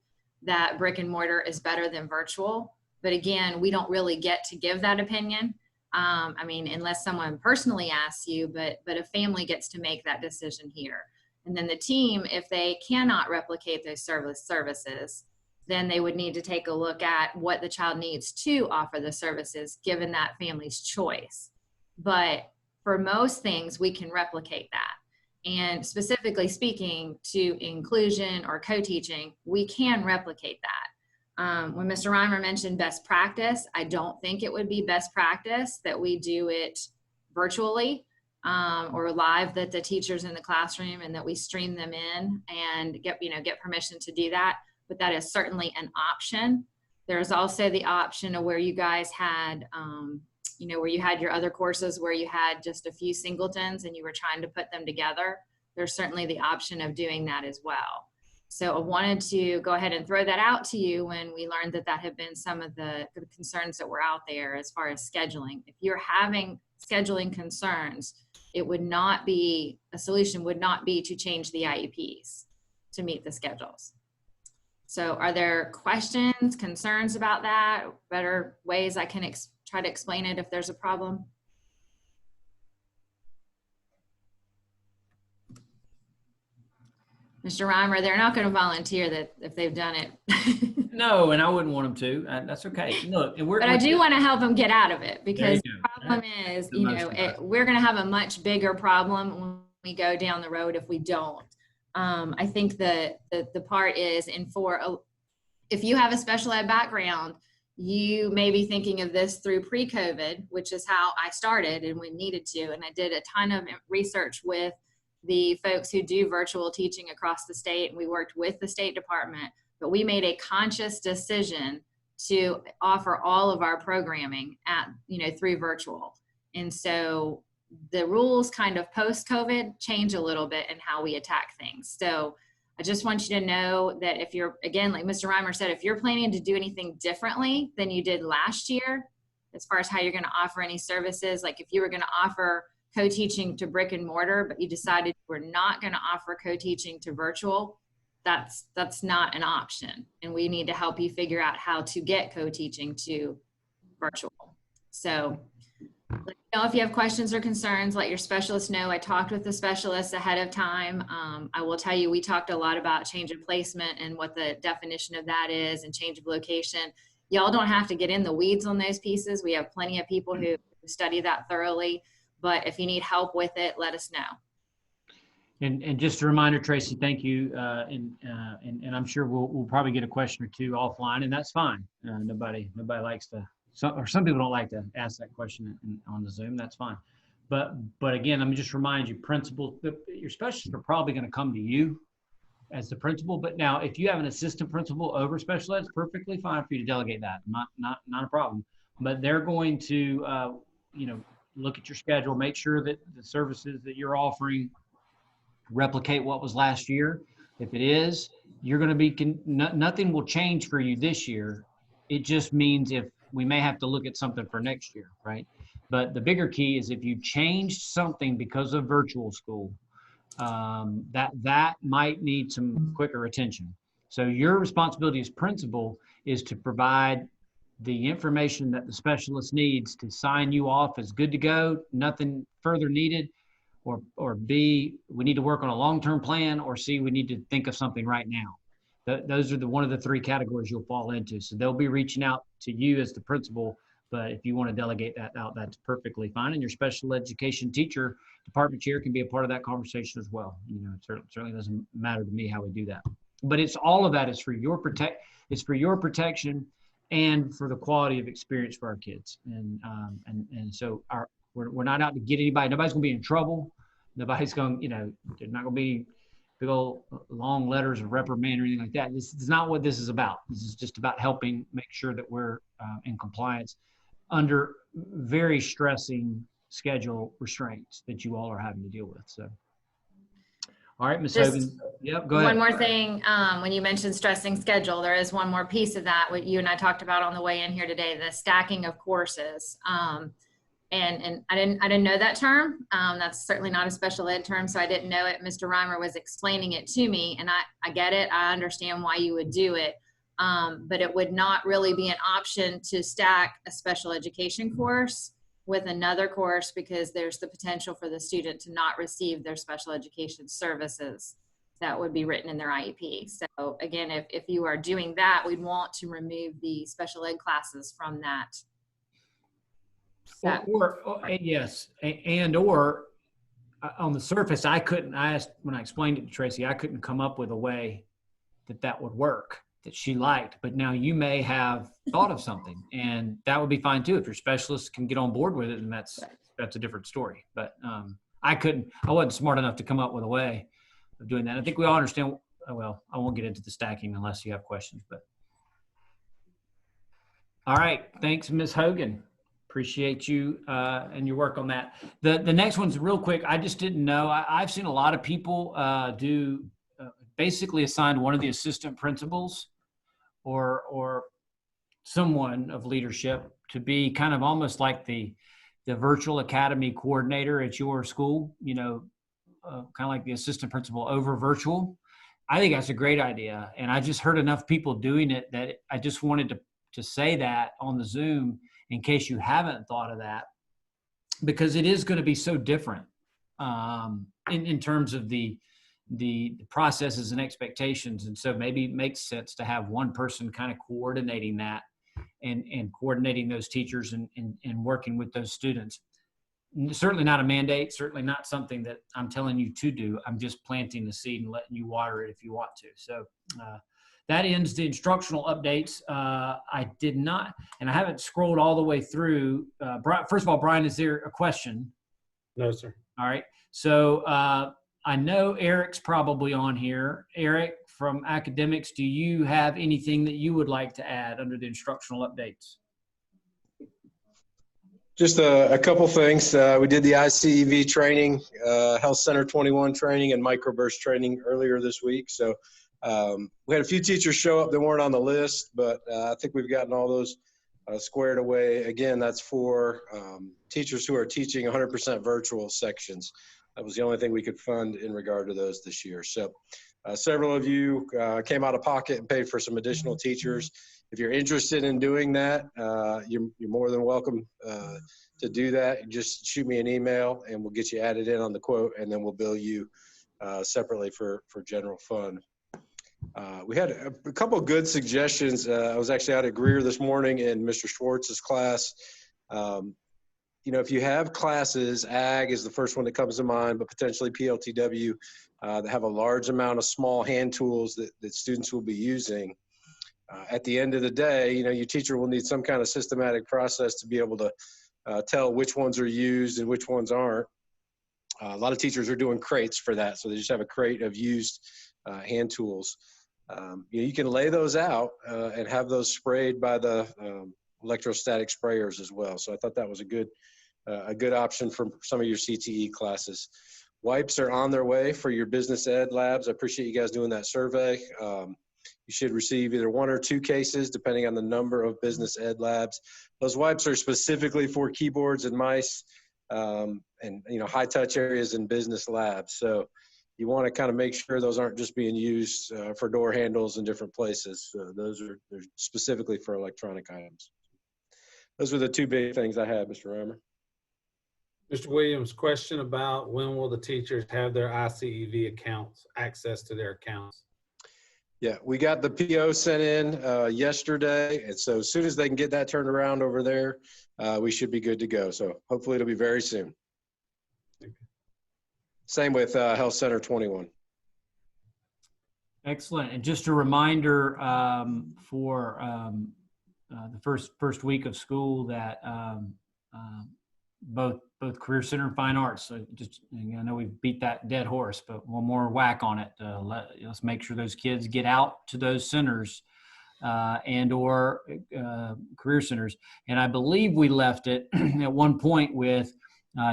that brick and mortar is better than virtual. But again, we don't really get to give that opinion. Unless someone personally asks you, but a family gets to make that decision here. And then the team, if they cannot replicate those services, then they would need to take a look at what the child needs to offer the services given that family's choice. But for most things, we can replicate that. And specifically speaking to inclusion or co-teaching, we can replicate that. When Mr. Reimer mentioned best practice, I don't think it would be best practice that we do it virtually or live, that the teachers in the classroom and that we stream them in and get permission to do that. But that is certainly an option. There's also the option of where you guys had, where you had your other courses where you had just a few singletons and you were trying to put them together. There's certainly the option of doing that as well. So I wanted to go ahead and throw that out to you when we learned that that had been some of the concerns that were out there as far as scheduling. If you're having scheduling concerns, it would not be, a solution would not be to change the IEPs to meet the schedules. So are there questions, concerns about that? Better ways I can try to explain it if there's a problem? Mr. Reimer, they're not going to volunteer that if they've done it. No, and I wouldn't want them to. That's okay. Look, and But I do want to help them get out of it, because There you the go. problem is, The you most know, important. we're going to have a much bigger problem when we go down the road if we don't. I think that the part is, if you have a special ed background, you may be thinking of this through pre-COVID, which is how I started and when needed to. And I did a ton of research with the folks who do virtual teaching across the state, and we worked with the State Department, but we made a conscious decision to offer all of our programming at, through virtual. And so the rules kind of post-COVID change a little bit in how we attack things. So I just want you to know that if you're, again, like Mr. Reimer said, if you're planning to do anything differently than you did last year, as far as how you're going to offer any services, like if you were going to offer co-teaching to brick and mortar, but you decided we're not going to offer co-teaching to virtual, that's not an option. And we need to help you figure out how to get co-teaching to virtual. So let me know if you have questions or concerns, let your specialist know. I talked with the specialist ahead of time. I will tell you, we talked a lot about change of placement and what the definition of that is and change of location. Y'all don't have to get in the weeds on those pieces. We have plenty of people who study that thoroughly. But if you need help with it, let us know. And just a reminder, Tracy, thank you. And I'm sure we'll probably get a question or two offline, and that's fine. Nobody likes to, some people don't like to ask that question on the Zoom. That's fine. But again, let me just remind you, principal, your specialists are probably going to come to you as the principal. But now, if you have an assistant principal over special ed, it's perfectly fine for you to delegate that. Not a problem. But they're going to, look at your schedule, make sure that the services that you're offering replicate what was last year. If it is, you're going to be, nothing will change for you this year. It just means if we may have to look at something for next year, right? But the bigger key is if you changed something because of virtual school, that might need some quicker attention. So your responsibility as principal is to provide the information that the specialist needs to sign you off as good to go, nothing further needed, or B, we need to work on a long-term plan, or C, we need to think of something right now. Those are one of the three categories you'll fall into. So they'll be reaching out to you as the principal, but if you want to delegate that out, that's perfectly fine. And your special education teacher, department chair, can be a part of that conversation as well. It certainly doesn't matter to me how we do that. But it's all of that is for your protection and for the quality of experience for our kids. And so we're not out to get anybody. Nobody's going to be in trouble. Nobody's going, there's not going to be big old long letters of reprimand or anything like that. This is not what this is about. This is just about helping make sure that we're in compliance under very stressing schedule restraints that you all are having to deal with. So, all right, Ms. Hogan. Yep, go ahead. One more thing, when you mentioned stressing schedule, there is one more piece of that, what you and I talked about on the way in here today, the stacking of courses. And I didn't know that term. That's certainly not a special ed term, so I didn't know it. Mr. Reimer was explaining it to me, and I get it. I understand why you would do it, but it would not really be an option to stack a special education course with another course, because there's the potential for the student to not receive their special education services that would be written in their IEP. So again, if you are doing that, we'd want to remove the special ed classes from that. Yes, or on the surface, when I explained it to Tracy, I couldn't come up with a way that would work, that she liked. But now you may have thought of something, and that would be fine too. If your specialist can get on board with it, and that's a different story. But I wasn't smart enough to come up with a way of doing that. I think we all understand. Well, I won't get into the stacking unless you have questions. But all right, thanks, Ms. Hogan. Appreciate you and your work on that. The next one's real quick. I just didn't know. I've seen a lot of people do basically assigned one of the assistant principals or someone of leadership to be kind of almost like the virtual academy coordinator at your school, kind of like the assistant principal over virtual. I think that's a great idea. And I just heard enough people doing it that I just wanted to say that on the Zoom in case you haven't thought of that, because it is going to be so different in terms of the processes and expectations. And so maybe it makes sense to have one person kind of coordinating that and coordinating those teachers and working with those students. Certainly not a mandate, certainly not something that I'm telling you to do. I'm just planting the seed and letting you water it if you want to. So that ends the instructional updates. I did not, and I haven't scrolled all the way through. First of all, Brian, is there a question? No, sir. All right. So I know Eric's probably on here. Eric from academics, do you have anything that you would like to add under the instructional updates? Just a couple things. We did the ICEV training, Health Center 21 training, and microburst training earlier this week. So we had a few teachers show up that weren't on the list, but I think we've gotten all those squared away. Again, that's for teachers who are teaching 100% virtual sections. That was the only thing we could fund in regard to those this year. So several of you came out of pocket and paid for some additional teachers. If you're interested in doing that, you're more than welcome to do that. Just shoot me an email and we'll get you added in on the quote, and then we'll bill you separately for general fund. We had a couple of good suggestions. I was actually out at Greer this morning in Mr. Schwartz's class. If you have classes, ag is the first one that comes to mind, but potentially PLTW that have a large amount of small hand tools that students will be using. At the end of the day, your teacher will need some kind of systematic process to be able to tell which ones are used and which ones aren't. A lot of teachers are doing crates for that, so they just have a crate of used hand tools. You can lay those out and have those sprayed by the electrostatic sprayers as well. So I thought that was a good option for some of your CTE classes. Wipes are on their way for your business ed labs. I appreciate you guys doing that survey. You should receive either 1 or 2 cases, depending on the number of business ed labs. Those wipes are specifically for keyboards and mice and high touch areas in business labs. So you want to kind of make sure those aren't just being used for door handles in different places. They're specifically for electronic items. Those were the 2 big things I had, Mr. Reimer. Mr. Williams, question about when will the teachers have their ICEV accounts, access to their accounts? Yeah, we got the PO sent in yesterday, and so as soon as they can get that turned around over there, we should be good to go. So hopefully it'll be very soon. Same with Health Center 21. Excellent. And just a reminder for the first week of school that both Career Center and Fine Arts. So I know we've beat that dead horse, but one more whack on it. Let's make sure those kids get out to those centers and or career centers. And I believe we left it at one point with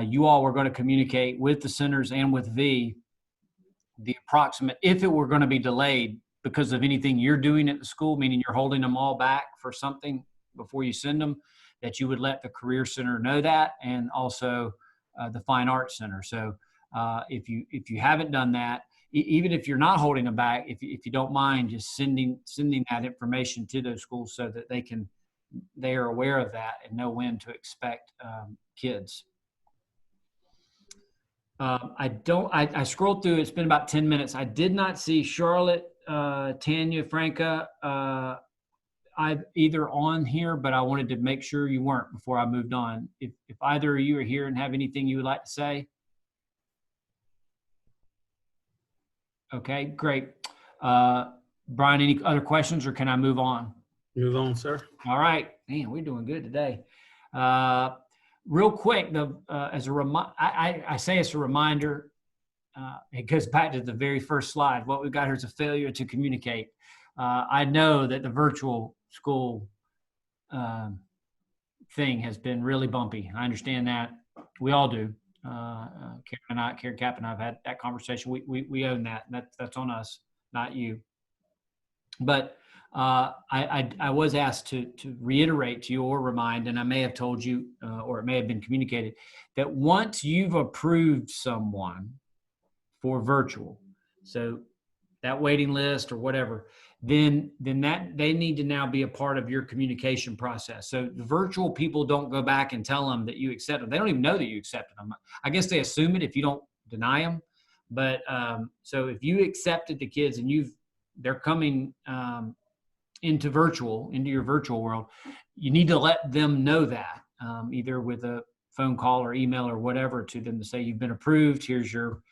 you all were going to communicate with the centers and with the approximate, if it were going to be delayed because of anything you're doing at the school, meaning you're holding them all back for something before you send them, that you would let the Career Center know that, and also the Fine Arts Center. So if you haven't done that, even if you're not holding them back, if you don't mind just sending that information to those schools so that they are aware of that and know when to expect kids. I scrolled through, it's been about 10 minutes. I did not see Charlotte, Tanya, Franca, either on here, but I wanted to make sure you weren't before I moved on. If either of you are here and have anything you would like to say. Okay, great. Brian, any other questions or can I move on? Move on, sir. All right. Man, we're doing good today. Real quick, I say it's a reminder. It goes back to the very first slide. What we've got here is a failure to communicate. I know that the virtual school thing has been really bumpy. I understand that. We all do. Karen Cap and I have had that conversation. We own that. That's on us. not you. But I was asked to reiterate to you or remind, and I may have told you, or it may have been communicated, that once you've approved someone for virtual, so that waiting list or whatever, then that they need to now be a part of your communication process. So the virtual people don't go back and tell them that you accept them. They don't even know that you accepted them. I guess they assume it if you don't deny them. But so if you accepted the kids and they're coming into your virtual world, you need to let them know that, either with a phone call or email or whatever to them to say, you've been approved, here's your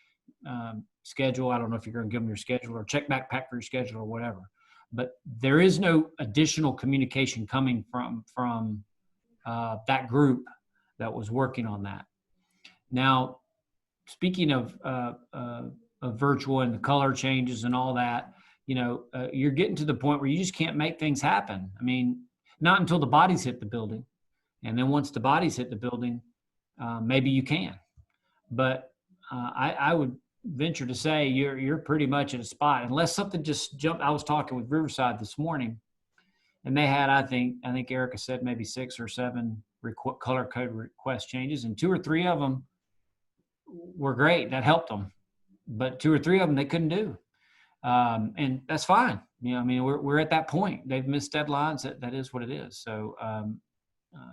schedule. I don't know if you're going to give them your schedule or check backpack for your schedule or whatever. But there is no additional communication coming from that group that was working on that. Now, speaking of virtual and the color changes and all that, you're getting to the point where you just can't make things happen. I mean, not until the bodies hit the building. And then once the bodies hit the building, maybe you can. But I would venture to say you're pretty much at a spot, unless something just jumped. I was talking with Riverside this morning, and they had, I think Erica said maybe 6 or 7 color code request changes, and 2 or 3 of them were great. That helped them, but 2 or 3 of them they couldn't do, and that's fine. I mean, we're at that point. They've missed deadlines. That is what it is. So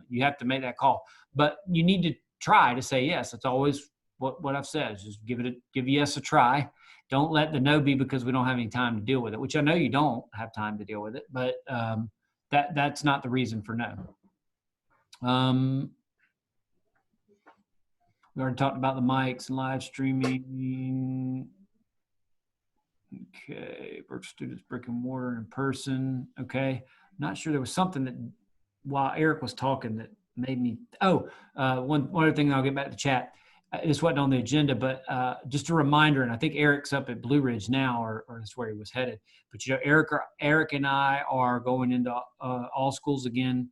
you have to make that call, but you need to try to say yes. It's always what I've said is just give yes a try. Don't let the no be because we don't have any time to deal with it, which I know you don't have time to deal with it, but that's not the reason for no. We already talked about the mics and live streaming. Okay, Berks students, brick and mortar in person. Okay, I'm not sure, there was something that while Eric was talking that made me, one other thing, I'll get back to chat. This wasn't on the agenda, but just a reminder, and I think Eric's up at Blue Ridge now, or that's where he was headed. But Eric and I are going into all schools again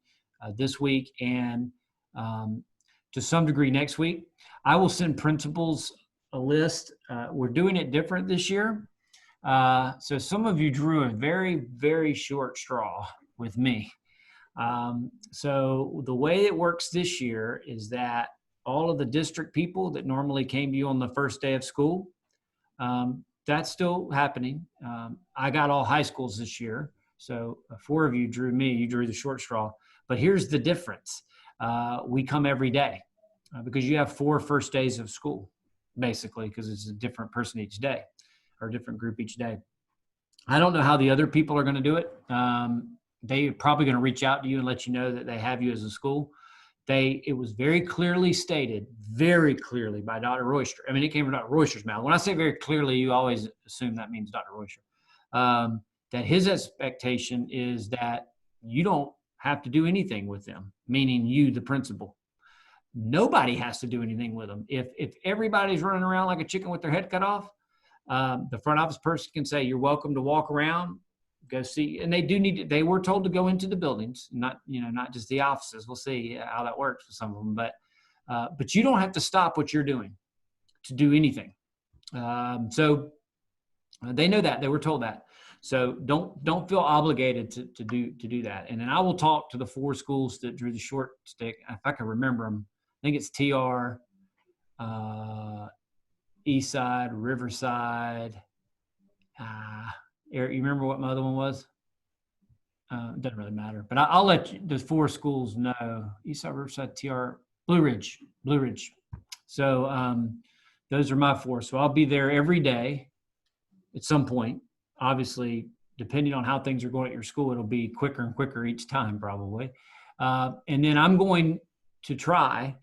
this week, and to some degree next week. I will send principals a list. We're doing it different this year. So some of you drew a very, very short straw with me. So the way it works this year is that all of the district people that normally came to you on the first day of school, that's still happening. I got all high schools this year. So 4 of you drew me, you drew the short straw. But here's the difference. We come every day because you have 4 first days of school, basically, because it's a different person each day or a different group each day. I don't know how the other people are going to do it. They're probably going to reach out to you and let you know that they have you as a school. It was very clearly stated, very clearly by Dr. Royster. I mean, it came from Dr. Royster's mouth. When I say very clearly, you always assume that means Dr. Royster. That his expectation is that you don't have to do anything with them, meaning you, the principal. Nobody has to do anything with them. If everybody's running around like a chicken with their head cut off, the front office person can say, you're welcome to walk around, go see. And they were told to go into the buildings, not just the offices. We'll see how that works for some of them, but you don't have to stop what you're doing to do anything. So they know that. They were told that. So don't feel obligated to do that. And then I will talk to the 4 schools that drew the short stick. If I can remember them, I think it's TR, Eastside, Riverside. Eric, you remember what my other one was? It doesn't really matter, but I'll let the 4 schools know. Eastside, Riverside, TR, Blue Ridge. So those are my 4. So I'll be there every day at some point. Obviously, depending on how things are going at your school, it'll be quicker and quicker each time probably. And then I'm going to try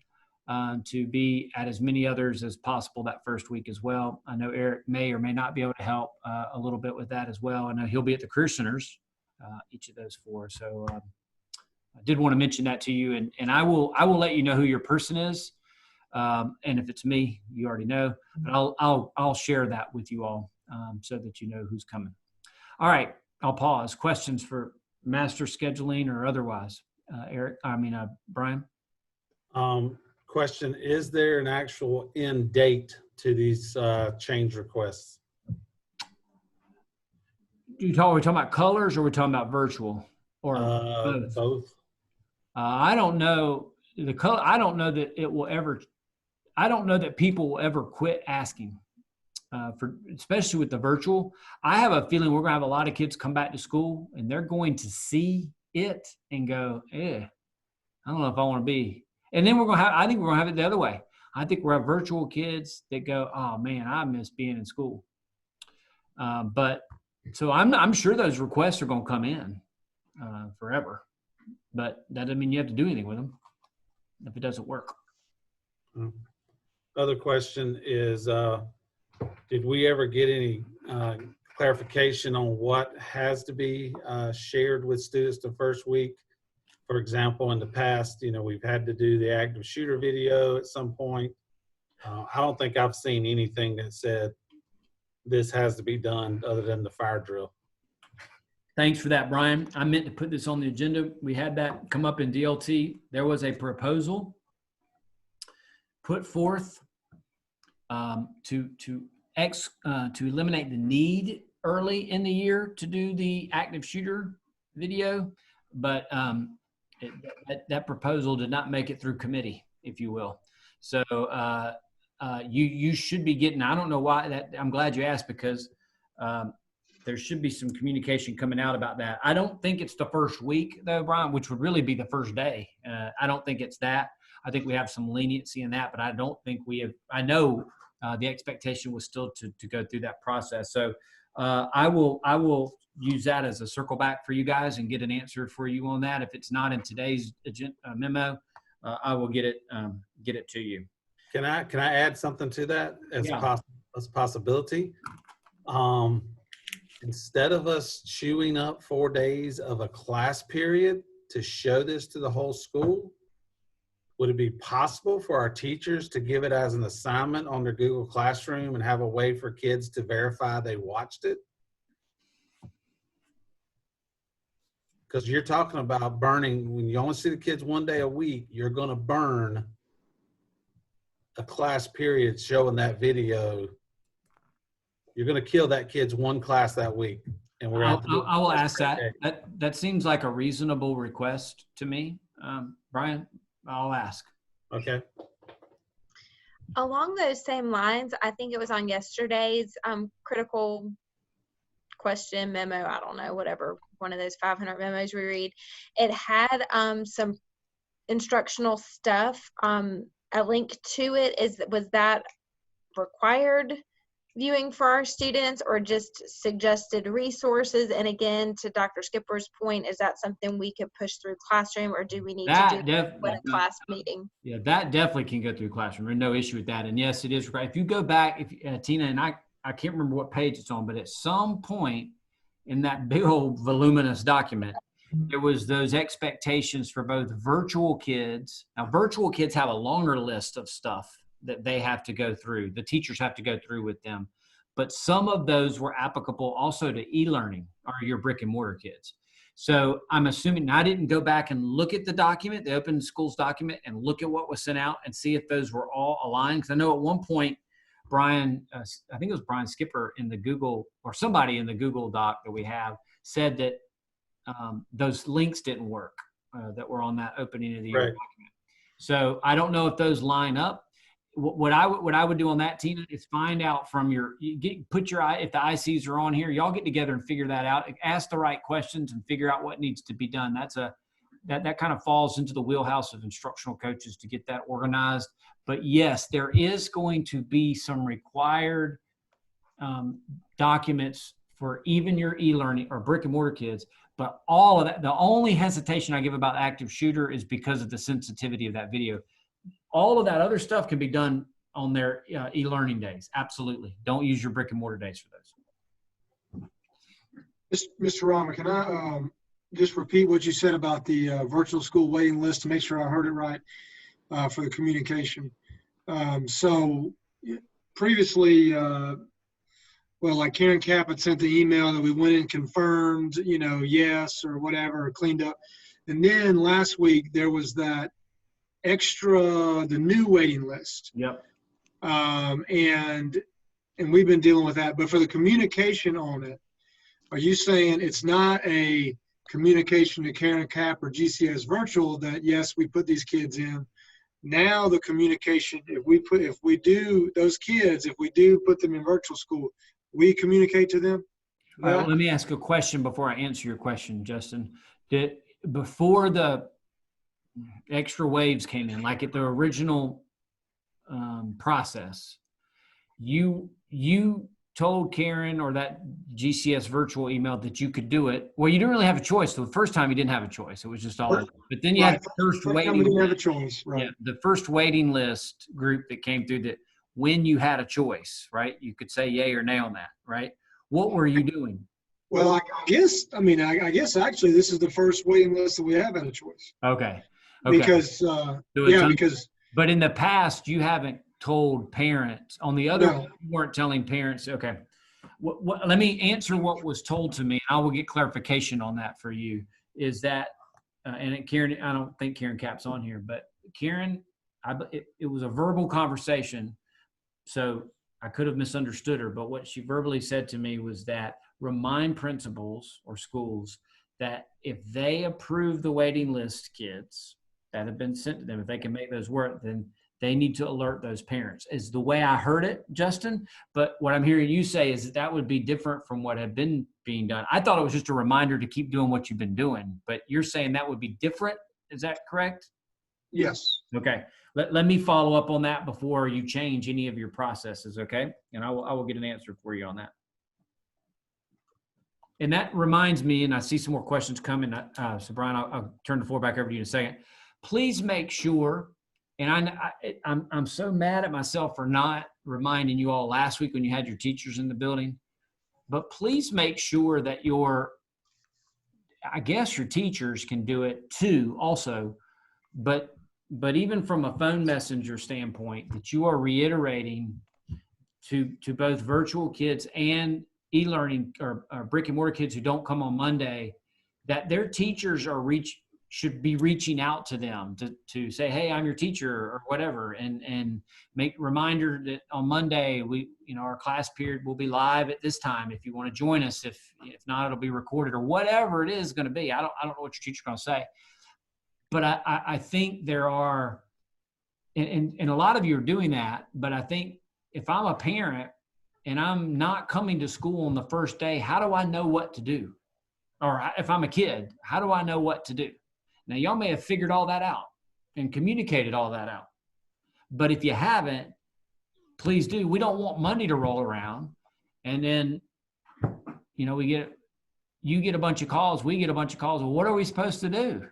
to be at as many others as possible that first week as well. I know Eric may or may not be able to help a little bit with that as well. I know he'll be at the career centers, each of those 4. So I did want to mention that to you, and I will let you know who your person is. And if it's me, you already know, but I'll share that with you all so that you know who's coming. All right, I'll pause. Questions for master scheduling or otherwise? Brian? Question, is there an actual end date to these change requests? Are we talking about colors or are we talking about virtual? Or both? Both. I don't know the color. I don't know that it will ever. I don't know that people will ever quit asking for, especially with the virtual. I have a feeling we're going to have a lot of kids come back to school and they're going to see it and go, I don't know if I want to be. And then I think we're going to have it the other way. I think we're going to have virtual kids that go, oh man, I miss being in school. But so I'm sure those requests are going to come in forever, but that doesn't mean you have to do anything with them if it doesn't work. Other question is, did we ever get any clarification on what has to be shared with students the first week? For example, in the past, we've had to do the active shooter video at some point. I don't think I've seen anything that said this has to be done other than the fire drill. Thanks for that, Brian. I meant to put this on the agenda. We had that come up in DLT. There was a proposal put forth to eliminate the need early in the year to do the active shooter video, but that proposal did not make it through committee, if you will. So you should be getting. I don't know why. I'm glad you asked, because there should be some communication coming out about that. I don't think it's the first week though, Brian, which would really be the first day. I don't think it's that. I think we have some leniency in that, but I don't think we have. I know the expectation was still to go through that process. So I will use that as a circle back for you guys and get an answer for you on that. If it's not in today's memo, I will get it to you. Can I add something to that as a possibility? Instead of us chewing up 4 days of a class period to show this to the whole school, would it be possible for our teachers to give it as an assignment on their Google Classroom and have a way for kids to verify they watched it? Because you're talking about burning, when you only see the kids 1 day a week, you're going to burn a class period showing that video. You're going to kill that kid's one class that week. And we're I will ask that. That seems like a reasonable request to me, Brian. I'll ask. Okay. Along those same lines, I think it was on yesterday's critical question memo. I don't know, whatever, one of those 500 memos we read. It had some instructional stuff. A link to it was that required viewing for our students or just suggested resources? And again, to Dr. Skipper's point, is that something we could push through Classroom, or do we need to do it with a class meeting? Yeah, that definitely can go through Classroom. There's no issue with that. And yes, it is required. If you go back, Tina, and I can't remember what page it's on, but at some point in that big old voluminous document, there was those expectations for both virtual kids. Now, virtual kids have a longer list of stuff that they have to go through. The teachers have to go through with them. But some of those were applicable also to e-learning or your brick and mortar kids. So I'm assuming, I didn't go back and look at the document, the Open Schools document, and look at what was sent out and see if those were all aligned. Because I know at one point, Brian, I think it was Brian Skipper in the Google, or somebody in the Google Doc that we have, said that those links didn't work that were on that opening of the year document. So I don't know if those line up. What I would do on that, Tina, is find out from if the ICs are on here, y'all get together and figure that out. Ask the right questions and figure out what needs to be done. That kind of falls into the wheelhouse of instructional coaches to get that organized. But yes, there is going to be some required documents for even your e-learning or brick and mortar kids. But all of that, the only hesitation I give about active shooter is because of the sensitivity of that video. All of that other stuff can be done on their e-learning days. Absolutely. Don't use your brick and mortar days for those. Mr. Rahman, can I just repeat what you said about the virtual school waiting list to make sure I heard it right for the communication? So previously, like Karen Kapp had sent the email that we went and confirmed, yes or whatever, or cleaned up. And then last week there was that the new waiting list. Yep. And we've been dealing with that. But for the communication on it, are you saying it's not a communication to Karen Cap or GCS Virtual that, yes, we put these kids in? Now the communication, if we do put them in virtual school, we communicate to them? All right, let me ask a question before I answer your question, Justin. Before the extra waves came in, like at the original process, you told Karen or that GCS virtual email that you could do it. Well, you didn't really have a choice. So the first time you didn't have a choice. It was just all. But then you had the first time waiting. we didn't have a choice, right? Yeah, the first waiting list group that came through that when you had a choice, right? You could say yay or nay on that, right? What were you doing? Well, I guess actually this is the first waiting list that we have had a choice. Okay. Because, But in the past, you haven't told parents. On the other, No. you weren't telling parents. Okay. Let me answer what was told to me. I will get clarification on that for you. Is that, Karen, I don't think Karen Cap's on here, but Karen, it was a verbal conversation. So I could have misunderstood her, but what she verbally said to me was that remind principals or schools that if they approve the waiting list kids that have been sent to them, if they can make those work, then they need to alert those parents, is the way I heard it, Justin. But what I'm hearing you say is that would be different from what had been being done. I thought it was just a reminder to keep doing what you've been doing, but you're saying that would be different. Is that correct? Yes. Okay. Let me follow up on that before you change any of your processes, okay? And I will get an answer for you on that. And that reminds me, and I see some more questions coming. So Brian, I'll turn the floor back over to you in a second. Please make sure, and I'm so mad at myself for not reminding you all last week when you had your teachers in the building, but please make sure that I guess your teachers can do it too also, but even from a phone messenger standpoint, that you are reiterating to both virtual kids and e-learning or brick and mortar kids who don't come on Monday, that their teachers should be reaching out to them to say, hey, I'm your teacher or whatever, and make reminder that on Monday our class period will be live at this time if you want to join us. If not, it'll be recorded or whatever it is going to be. I don't know what your teacher's going to say. But I think there are, and a lot of you are doing that, but I think if I'm a parent and I'm not coming to school on the first day, how do I know what to do? Or if I'm a kid, how do I know what to do? Now, y'all may have figured all that out and communicated all that out. But if you haven't, please do. We don't want Monday to roll around and then, you get a bunch of calls, we get a bunch of calls. Well, what are we supposed to do?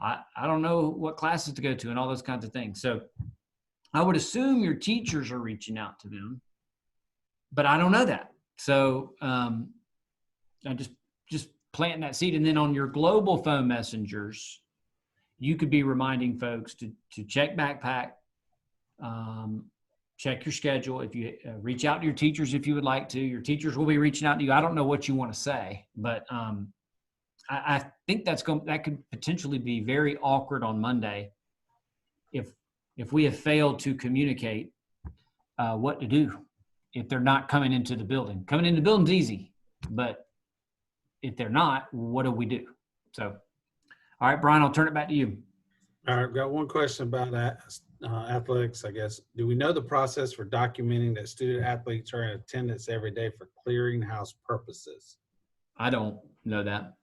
I don't know what classes to go to and all those kinds of things. So I would assume your teachers are reaching out to them, but I don't know that. So I just planting that seed. And then on your global phone messengers, you could be reminding folks to check backpack, check your schedule. If you reach out to your teachers, if you would like to, your teachers will be reaching out to you. I don't know what you want to say, but I think that could potentially be very awkward on Monday if we have failed to communicate what to do if they're not coming into the building. Coming into the building's easy, but if they're not, what do we do? So, all right, Brian, I'll turn it back to you. All right, got one question about athletics, I guess. Do we know the process for documenting that student athletes are in attendance every day for clearinghouse purposes? I don't know that.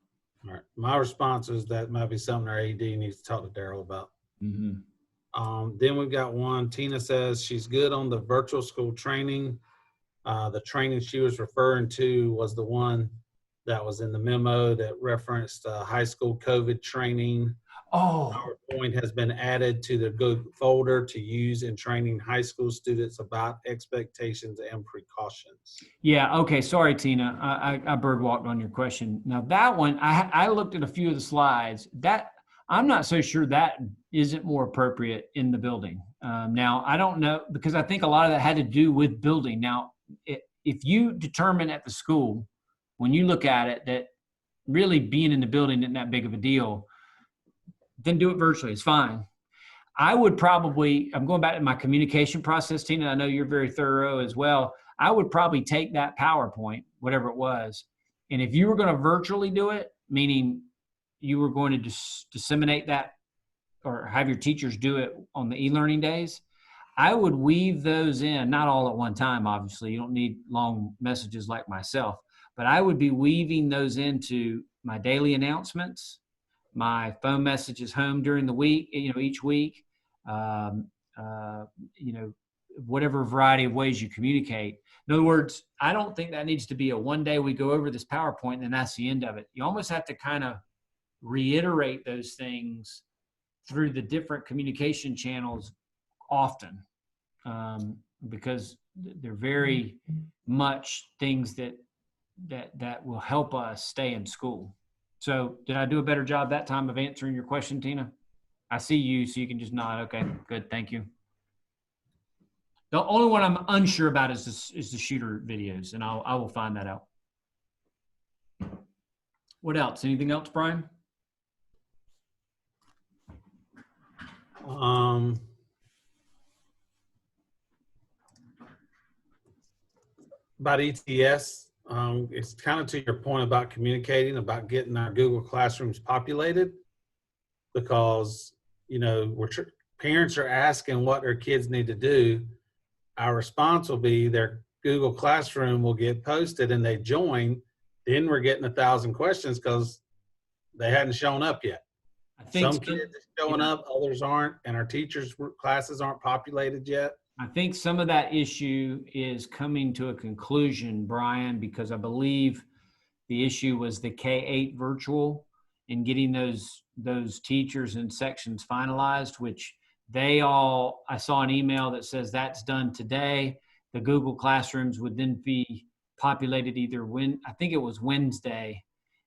All right. My response is that might be something our AD needs to talk to Daryl about. Mm-hmm. Then we've got one. Tina says she's good on the virtual school training. The training she was referring to was the one that was in the memo that referenced high school COVID training. Oh, PowerPoint has been added to the good folder to use in training high school students about expectations and precautions. yeah. Okay. Sorry, Tina. I birdwalked on your question. Now that one, I looked at a few of the slides. That I'm not so sure that isn't more appropriate in the building. Now I don't know, because I think a lot of that had to do with building. Now, if you determine at the school, when you look at it, that really being in the building isn't that big of a deal, then do it virtually. It's fine. I would probably, I'm going back to my communication process, Tina. I know you're very thorough as well. I would probably take that PowerPoint, whatever it was, And if you were going to virtually do it, meaning you were going to disseminate that or have your teachers do it on the e-learning days, I would weave those in, not all at one time, obviously. You don't need long messages like myself, but I would be weaving those into my daily announcements, my phone messages home during the week, each week, whatever variety of ways you communicate. In other words, I don't think that needs to be a one day we go over this PowerPoint and then that's the end of it. You almost have to kind of reiterate those things through the different communication channels often, because they're very much things that will help us stay in school. So did I do a better job that time of answering your question, Tina? I see you, so you can just nod. Okay, good, thank you. The only one I'm unsure about is the shooter videos, and I will find that out. What else? Anything else, Brian? About ETS, it's kind of to your point about communicating, about getting our Google Classrooms populated, because, parents are asking what their kids need to do. Our response will be their Google Classroom will get posted and they join. Then we're getting 1,000 questions because they hadn't shown up yet. I think Some kids are showing up, others aren't, and our teachers' classes aren't populated yet. I think some of that issue is coming to a conclusion, Brian, because I believe the issue was the K-8 virtual and getting those teachers and sections finalized, which I saw an email that says that's done today. The Google Classrooms would then be populated I think it was Wednesday.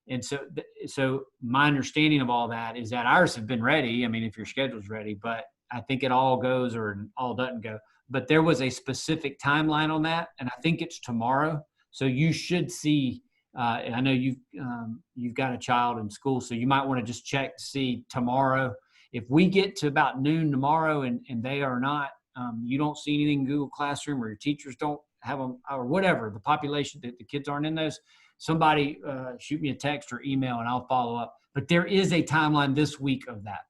And so my understanding of all that is that ours have been ready. I mean, if your schedule's ready, but I think it all goes or all doesn't go. But there was a specific timeline on that, and I think it's tomorrow. So you should see. I know you've got a child in school, so you might want to just check to see tomorrow. If we get to about noon tomorrow and they are not, you don't see anything in Google Classroom, or your teachers don't have them, or whatever, the population, the kids aren't in those, somebody shoot me a text or email and I'll follow up. But there is a timeline this week of that.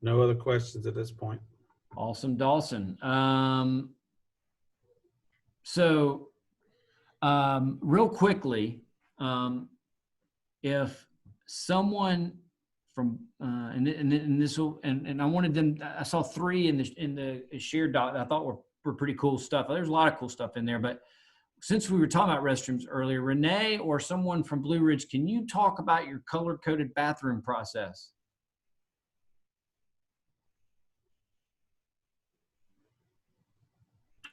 No other questions at this point. Awesome, Dawson. Real quickly, if someone from and this will and I wanted them. I saw 3 in the shared doc that I thought were pretty cool stuff. There's a lot of cool stuff in there, but since we were talking about restrooms earlier, Renee or someone from Blue Ridge, can you talk about your color-coded bathroom process?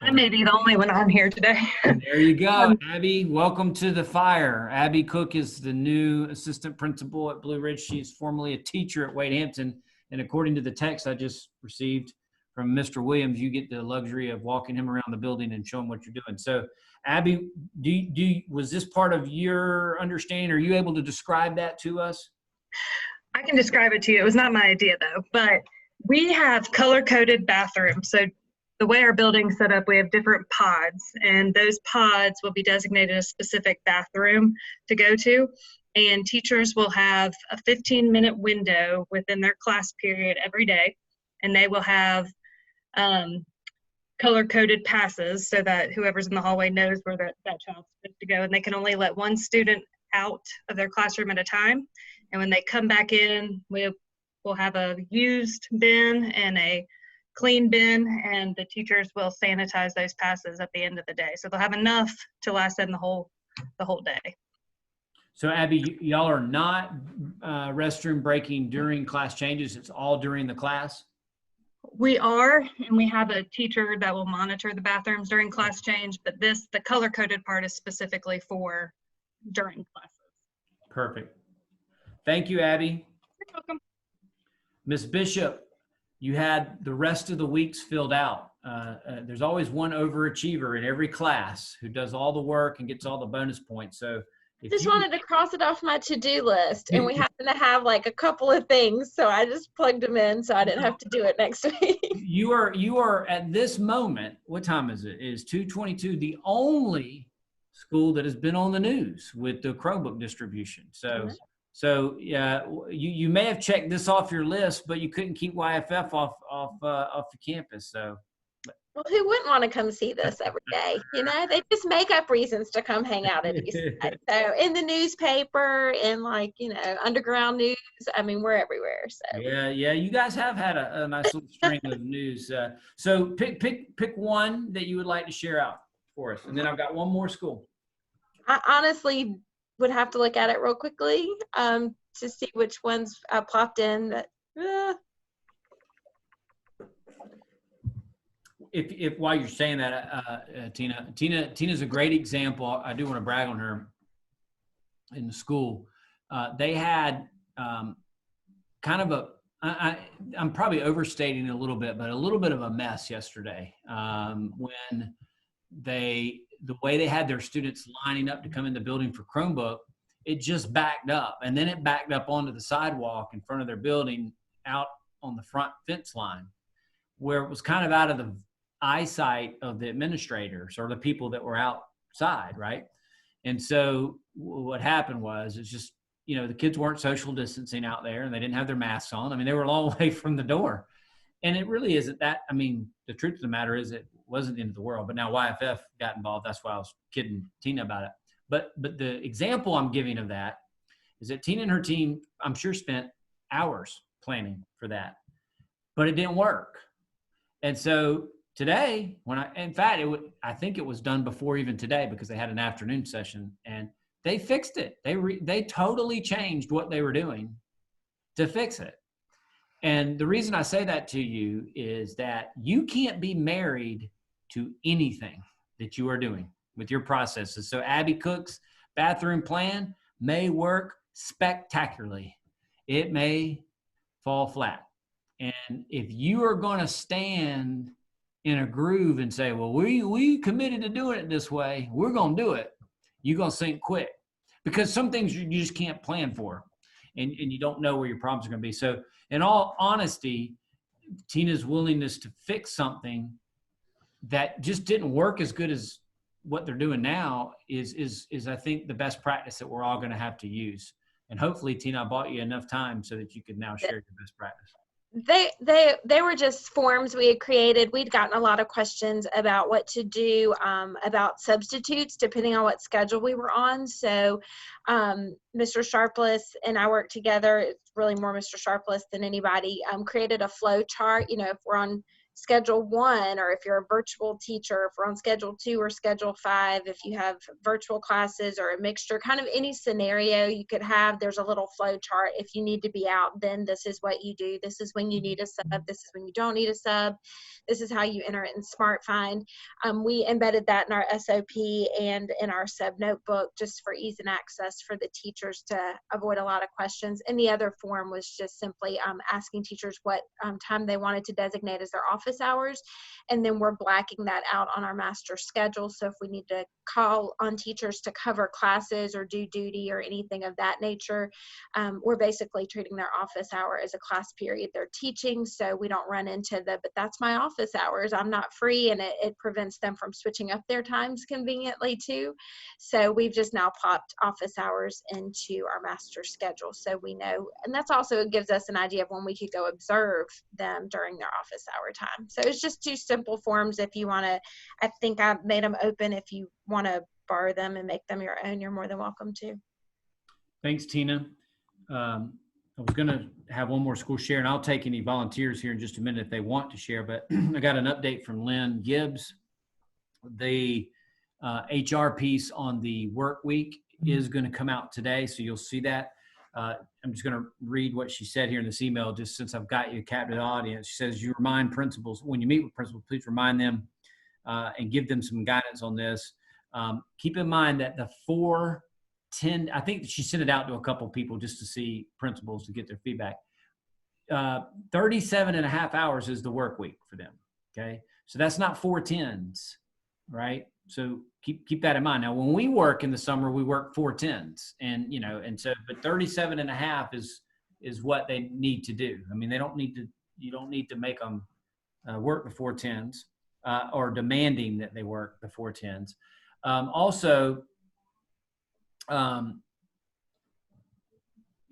I may be the only one on here today. There you go. Abby, welcome to the fire. Abby Cook is the new assistant principal at Blue Ridge. She's formerly a teacher at Wade Hampton. And according to the text I just received from Mr. Williams, you get the luxury of walking him around the building and showing what you're doing. So Abby, was this part of your understanding? Are you able to describe that to us? I can describe it to you. It was not my idea though, but we have color-coded bathrooms. So the way our building's set up, we have different pods, and those pods will be designated a specific bathroom to go to. And teachers will have a 15-minute window within their class period every day, and they will have color-coded passes so that whoever's in the hallway knows where that child's supposed to go. And they can only let one student out of their classroom at a time. And when they come back in, we'll have a used bin and a clean bin, and the teachers will sanitize those passes at the end of the day. So they'll have enough to last them the whole day. So Abby, y'all are not restroom breaking during class changes. It's all during the class? We are, and we have a teacher that will monitor the bathrooms during class change, but the color-coded part is specifically for during classes. Perfect. Thank you, Abby. You're welcome. Ms. Bishop, you had the rest of the weeks filled out. There's always one overachiever in every class who does all the work and gets all the bonus points. So If Just you- wanted to cross it off my to-do list, and we happen to have like a couple of things, so I just plugged them in so I didn't have to do it next week. You are at this moment, what time is it? Is 2:22, the only school that has been on the news with the Chromebook distribution. So yeah, you may have checked this off your list, but you couldn't keep YFF off the campus. So Well, who wouldn't want to come see this every day? You know, they just make up reasons to come hang out at Eastside. So in the newspaper, in like, you know, underground news, I mean, we're everywhere. So yeah, you guys have had a nice little string of news. So pick one that you would like to share out for us, and then I've got one more school. I honestly would have to look at it real quickly to see which ones popped in. That If while you're saying that, Tina's a great example. I do want to brag on her. In the school, they had kind of a. I'm probably overstating a little bit, but a little bit of a mess yesterday when the way they had their students lining up to come in the building for Chromebook, it just backed up, and then it backed up onto the sidewalk in front of their building, out on the front fence line, where it was kind of out of the eyesight of the administrators or the people that were outside, right? And so what happened was, it's just, you know, the kids weren't social distancing out there, and they didn't have their masks on. I mean, they were a long way from the door. And it really isn't that. I mean, the truth of the matter is it wasn't the end of the world. But now YFF got involved. That's why I was kidding Tina about it. But the example I'm giving of that is that Tina and her team, I'm sure, spent hours planning for that. But it didn't work. And so today, I think it was done before even today, because they had an afternoon session and they fixed it. They totally changed what they were doing to fix it. And the reason I say that to you is that you can't be married to anything that you are doing with your processes. So Abby Cook's bathroom plan may work spectacularly. It may fall flat. And if you are going to stand in a groove and say, well, we committed to doing it this way, we're going to do it, you're going to sink quick, because some things you just can't plan for, and you don't know where your problems are going to be. So in all honesty, Tina's willingness to fix something that just didn't work as good as what they're doing now is I think the best practice that we're all going to have to use. And hopefully, Tina, I bought you enough time so that you could now share your best practice. They were just forms we had created. We'd gotten a lot of questions about what to do about substitutes depending on what schedule we were on. So Mr. Sharpless and I worked together. It's really more Mr. Sharpless than anybody. Created a flow chart. You know, if we're on schedule 1, or if you're a virtual teacher, if we're on schedule 2 or schedule 5, if you have virtual classes or a mixture, kind of any scenario you could have, there's a little flow chart. If you need to be out, then this is what you do. This is when you need a sub. This is when you don't need a sub. This is how you enter it in SmartFind. We embedded that in our SOP and in our sub notebook, just for ease and access for the teachers to avoid a lot of questions. And the other form was just simply asking teachers what time they wanted to designate as their office hours, and then we're blacking that out on our master schedule. So if we need to call on teachers to cover classes or do duty or anything of that nature, we're basically treating their office hour as a class period they're teaching, so we don't run into but that's my office hours, I'm not free, and it prevents them from switching up their times conveniently too. So we've just now popped office hours into our master schedule, so we know, and that's also, it gives us an idea of when we could go observe them during their office hour time. So it's just 2 simple forms. If you want to, I think I made them open. If you want to borrow them and make them your own, you're more than welcome to. Thanks, Tina. I was going to have one more school share, and I'll take any volunteers here in just a minute if they want to share, but I got an update from Lynn Gibbs. The HR piece on the work week is going to come out today, so you'll see that. I'm just going to read what she said here in this email, just since I've got you a captive audience. She says, you remind principals, when you meet with principals, please remind them and give them some guidance on this. Keep in mind that the 4-10, I think she sent it out to a couple people just to see principals to get their feedback. 37 and a half hours is the work week for them. Okay. So that's not 4 10s, right? So keep that in mind. Now, when we work in the summer, we work 4/10s, and but 37 and a half is what they need to do. I mean, you don't need to make them work the 4/10s or demanding that they work the 4/10s. Also, there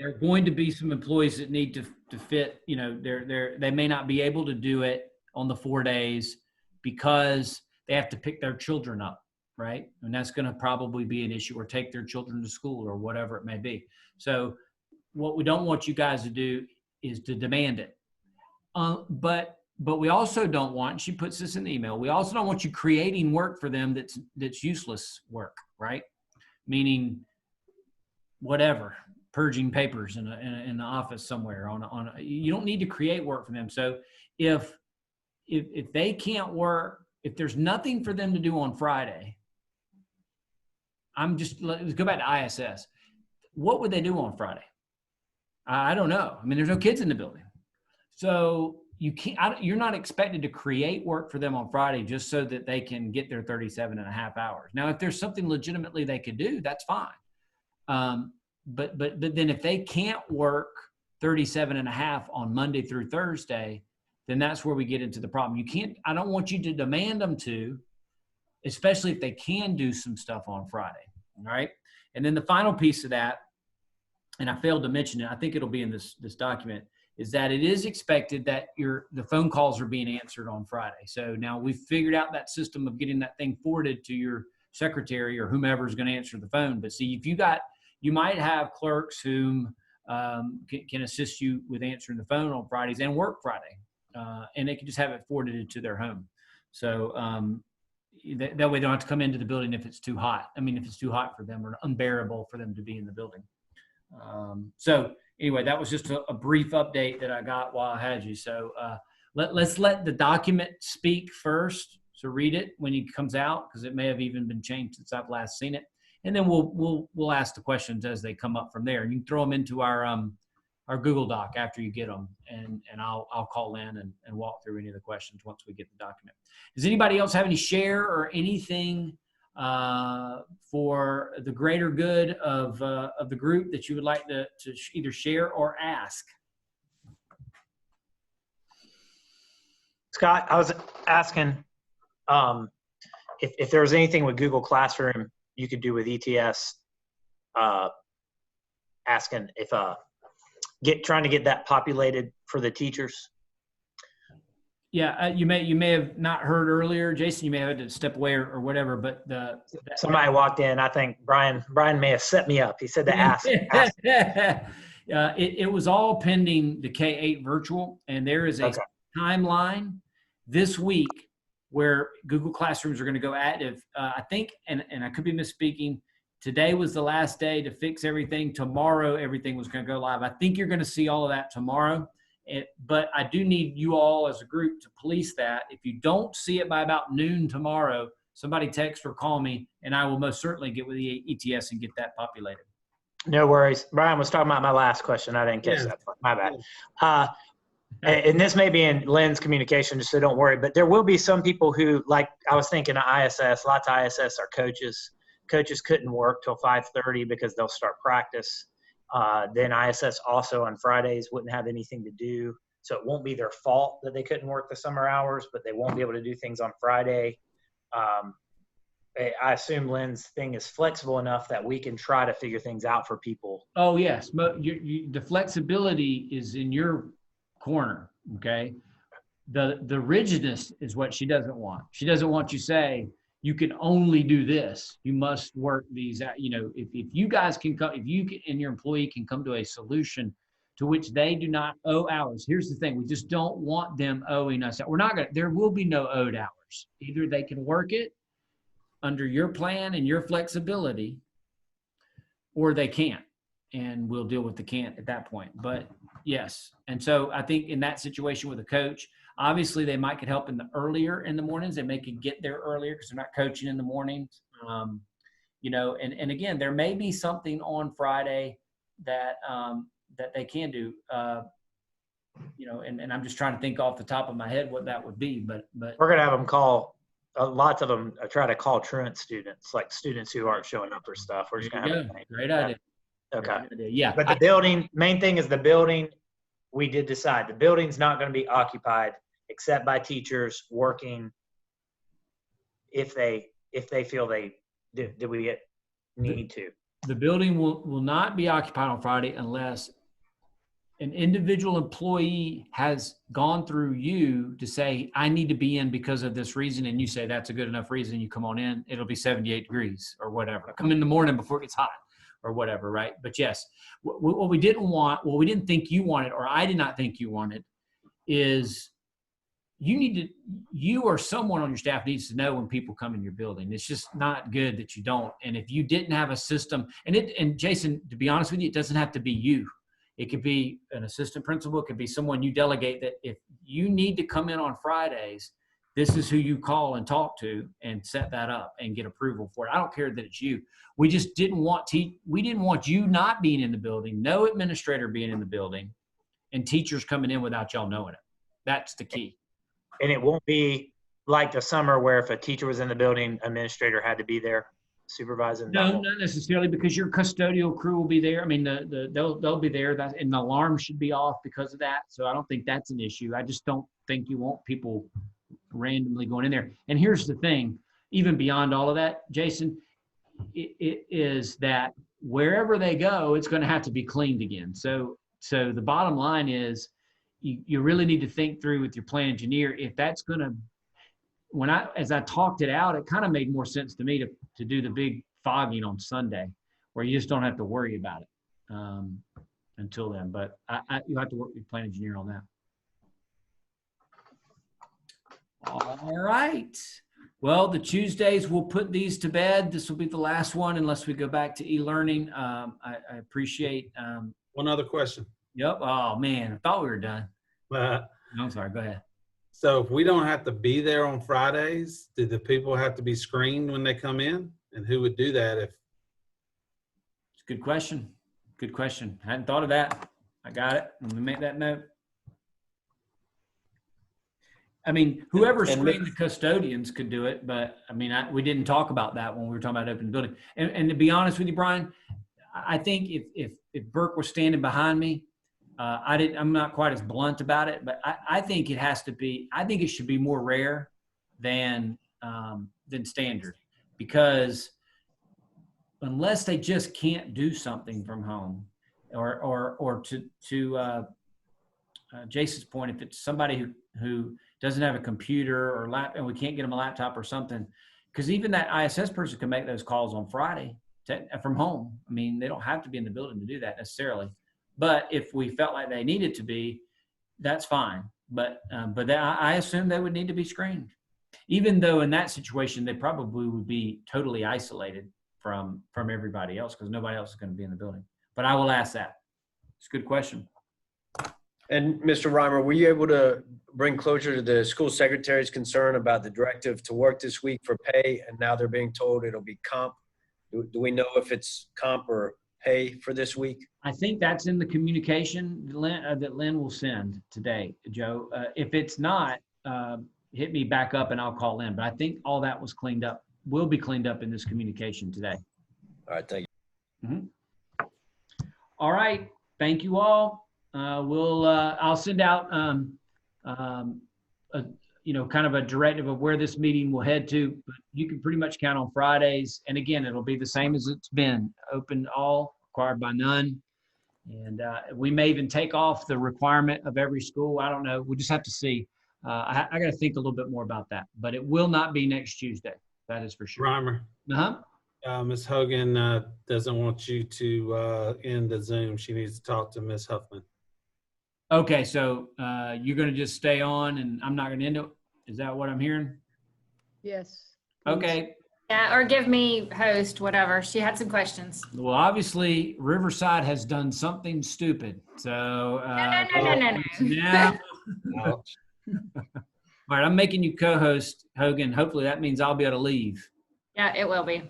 are going to be some employees that need to fit, they may not be able to do it on the 4 days because they have to pick their children up, right? And that's going to probably be an issue, or take their children to school or whatever it may be. So what we don't want you guys to do is to demand it. But we also don't want, she puts this in the email, we also don't want you creating work for them that's useless work, right? Meaning whatever, purging papers in the office somewhere you don't need to create work for them. So if they can't work, if there's nothing for them to do on Friday, let's go back to ISS. What would they do on Friday? I don't know. I mean, there's no kids in the building. So you're not expected to create work for them on Friday just so that they can get their 37 and a half hours. Now, if there's something legitimately they could do, that's fine. But then if they can't work 37 and a half on Monday through Thursday, then that's where we get into the problem. I don't want you to demand them to, especially if they can do some stuff on Friday. All right. And then the final piece of that, and I failed to mention it, I think it'll be in this document, is that it is expected that the phone calls are being answered on Friday. So now we've figured out that system of getting that thing forwarded to your secretary or whomever is going to answer the phone. But see, you might have clerks whom can assist you with answering the phone on Fridays and work Friday. And they can just have it forwarded to their home. So that way they don't have to come into the building if it's too hot. I mean, if it's too hot for them or unbearable for them to be in the building. So anyway, that was just a brief update that I got while I had you. So let's let the document speak first. So read it when it comes out, because it may have even been changed since I've last seen it. And then we'll ask the questions as they come up from there. And you can throw them into our Google Doc after you get them, and I'll call in and walk through any of the questions once we get the document. Does anybody else have any share or anything for the greater good of the group that you would like to either share or ask? Scott, I was asking if there was anything with Google Classroom you could do with ETS, asking if trying to get that populated for the teachers. Yeah, you may have not heard earlier, Jason. You may have had to step away or whatever. But somebody walked in. I think Brian may have set me up. He said to ask. It was all pending the K-8 virtual, and there is a timeline this week where Google Classrooms are going to go active. I think, and I could be misspeaking, today was the last day to fix everything. Tomorrow, everything was going to go live. I think you're going to see all of that tomorrow. But I do need you all as a group to police that. If you don't see it by about noon tomorrow, somebody text or call me, and I will most certainly get with the ETS and get that populated. No worries. Brian was talking about my last question. I didn't catch that. My bad. And this may be in Lynn's communication, just so don't worry. But there will be some people who, like I was thinking of ISS, lots of ISS are coaches. Coaches couldn't work till 5:30 because they'll start practice. Then ISS also on Fridays wouldn't have anything to do. So it won't be their fault that they couldn't work the summer hours, but they won't be able to do things on Friday. I assume Lynn's thing is flexible enough that we can try to figure things out for people. Oh, yes. But the flexibility is in your corner, okay? The rigidness is what she doesn't want. She doesn't want you to say, you can only do this. You must work these out. If you guys can come, if you and your employee can come to a solution to which they do not owe hours. Here's the thing. We just don't want them owing us. There will be no owed hours. Either they can work it under your plan and your flexibility, or they can't. And we'll deal with the can't at that point. But yes. And so I think in that situation with a coach, obviously they might could help earlier in the mornings. They may could get there earlier because they're not coaching in the mornings. And again, there may be something on Friday that they can do, and I'm just trying to think off the top of my head what that would be, but we're going to have them call lots of them try to call truant students, like students who aren't showing up for stuff. We're just There gonna you have go. a Great idea. Okay. Great idea. Yeah. But the building, main thing is the building, we did decide, the building's not gonna be occupied except by teachers working if they feel they, do we need to. The building will not be occupied on Friday unless an individual employee has gone through you to say, I need to be in because of this reason. And you say, that's a good enough reason. You come on in, it'll be 78 degrees or whatever. Come in the morning before it gets hot or whatever, right? But yes, what we didn't want, what we didn't think you wanted, or I did not think you wanted, is you or someone on your staff needs to know when people come in your building. It's just not good that you don't. And if you didn't have a system, and Jason, to be honest with you, it doesn't have to be you. It could be an assistant principal. It could be someone you delegate that if you need to come in on Fridays, this is who you call and talk to and set that up and get approval for it. I don't care that it's you. We just didn't want we didn't want you not being in the building, no administrator being in the building, and teachers coming in without y'all knowing it. That's the key. And it won't be like the summer where if a teacher was in the building, administrator had to be there supervising. No, not necessarily, because your custodial crew will be there. I mean, they'll be there, and the alarm should be off because of that. So I don't think that's an issue. I just don't think you want people randomly going in there. And here's the thing, even beyond all of that, Jason, it is that wherever they go, it's going to have to be cleaned again. So the bottom line is you really need to think through with your plant engineer if that's going to, as I talked it out, it kind of made more sense to me to do the big fogging on Sunday, where you just don't have to worry about it until then. But you have to work with your plant engineer on that. All right. Well, the Tuesdays, we'll put these to bed. This will be the last one unless we go back to e-learning. I appreciate. One other question. Yep. Oh, man. I thought we were done. No, I'm sorry. Go ahead. So if we don't have to be there on Fridays, do the people have to be screened when they come in? And who would do that if? It's a good question. Good question. I hadn't thought of that. I got it. Let me make that note. I mean, whoever screened the custodians could do it, but I mean, we didn't talk about that when we were talking about opening the building. And to be honest with you, Brian, I think if Burke was standing behind me, I'm not quite as blunt about it, but I think it has to be. I think it should be more rare than standard, because unless they just can't do something from home, or to Jason's point, if it's somebody who doesn't have a computer or and we can't get them a laptop or something, because even that ISS person can make those calls on Friday from home. I mean, they don't have to be in the building to do that necessarily. But if we felt like they needed to be, that's fine. But I assume they would need to be screened, even though in that situation they probably would be totally isolated from everybody else because nobody else is going to be in the building. But I will ask that. It's a good question. And Mr. Reimer, were you able to bring closure to the school secretary's concern about the directive to work this week for pay, and now they're being told it'll be comp? Do we know if it's comp or pay for this week? I think that's in the communication that Lynn will send today, Joe. If it's not, hit me back up and I'll call Lynn. But I think all that was cleaned up, will be cleaned up in this communication today. All right, thank you. Mm-hmm. All right, thank you all. I'll send out kind of a directive of where this meeting will head to, but you can pretty much count on Fridays. And again, it'll be the same as it's been, open to all, required by none. And we may even take off the requirement of every school. I don't know. We'll just have to see. I got to think a little bit more about that, but it will not be next Tuesday. That is for sure. Reimer. Ms. Hogan doesn't want you to end the Zoom. She needs to talk to Ms. Huffman. Okay, so you're going to just stay on and I'm not going to end it? Is that what I'm hearing? Yes. Okay. Yeah, or give me host, whatever. She had some questions. Well, obviously, Riverside has done something stupid. So no. Now, all right, I'm making you co-host, Hogan. Hopefully that means I'll be able to leave. Yeah, it will be.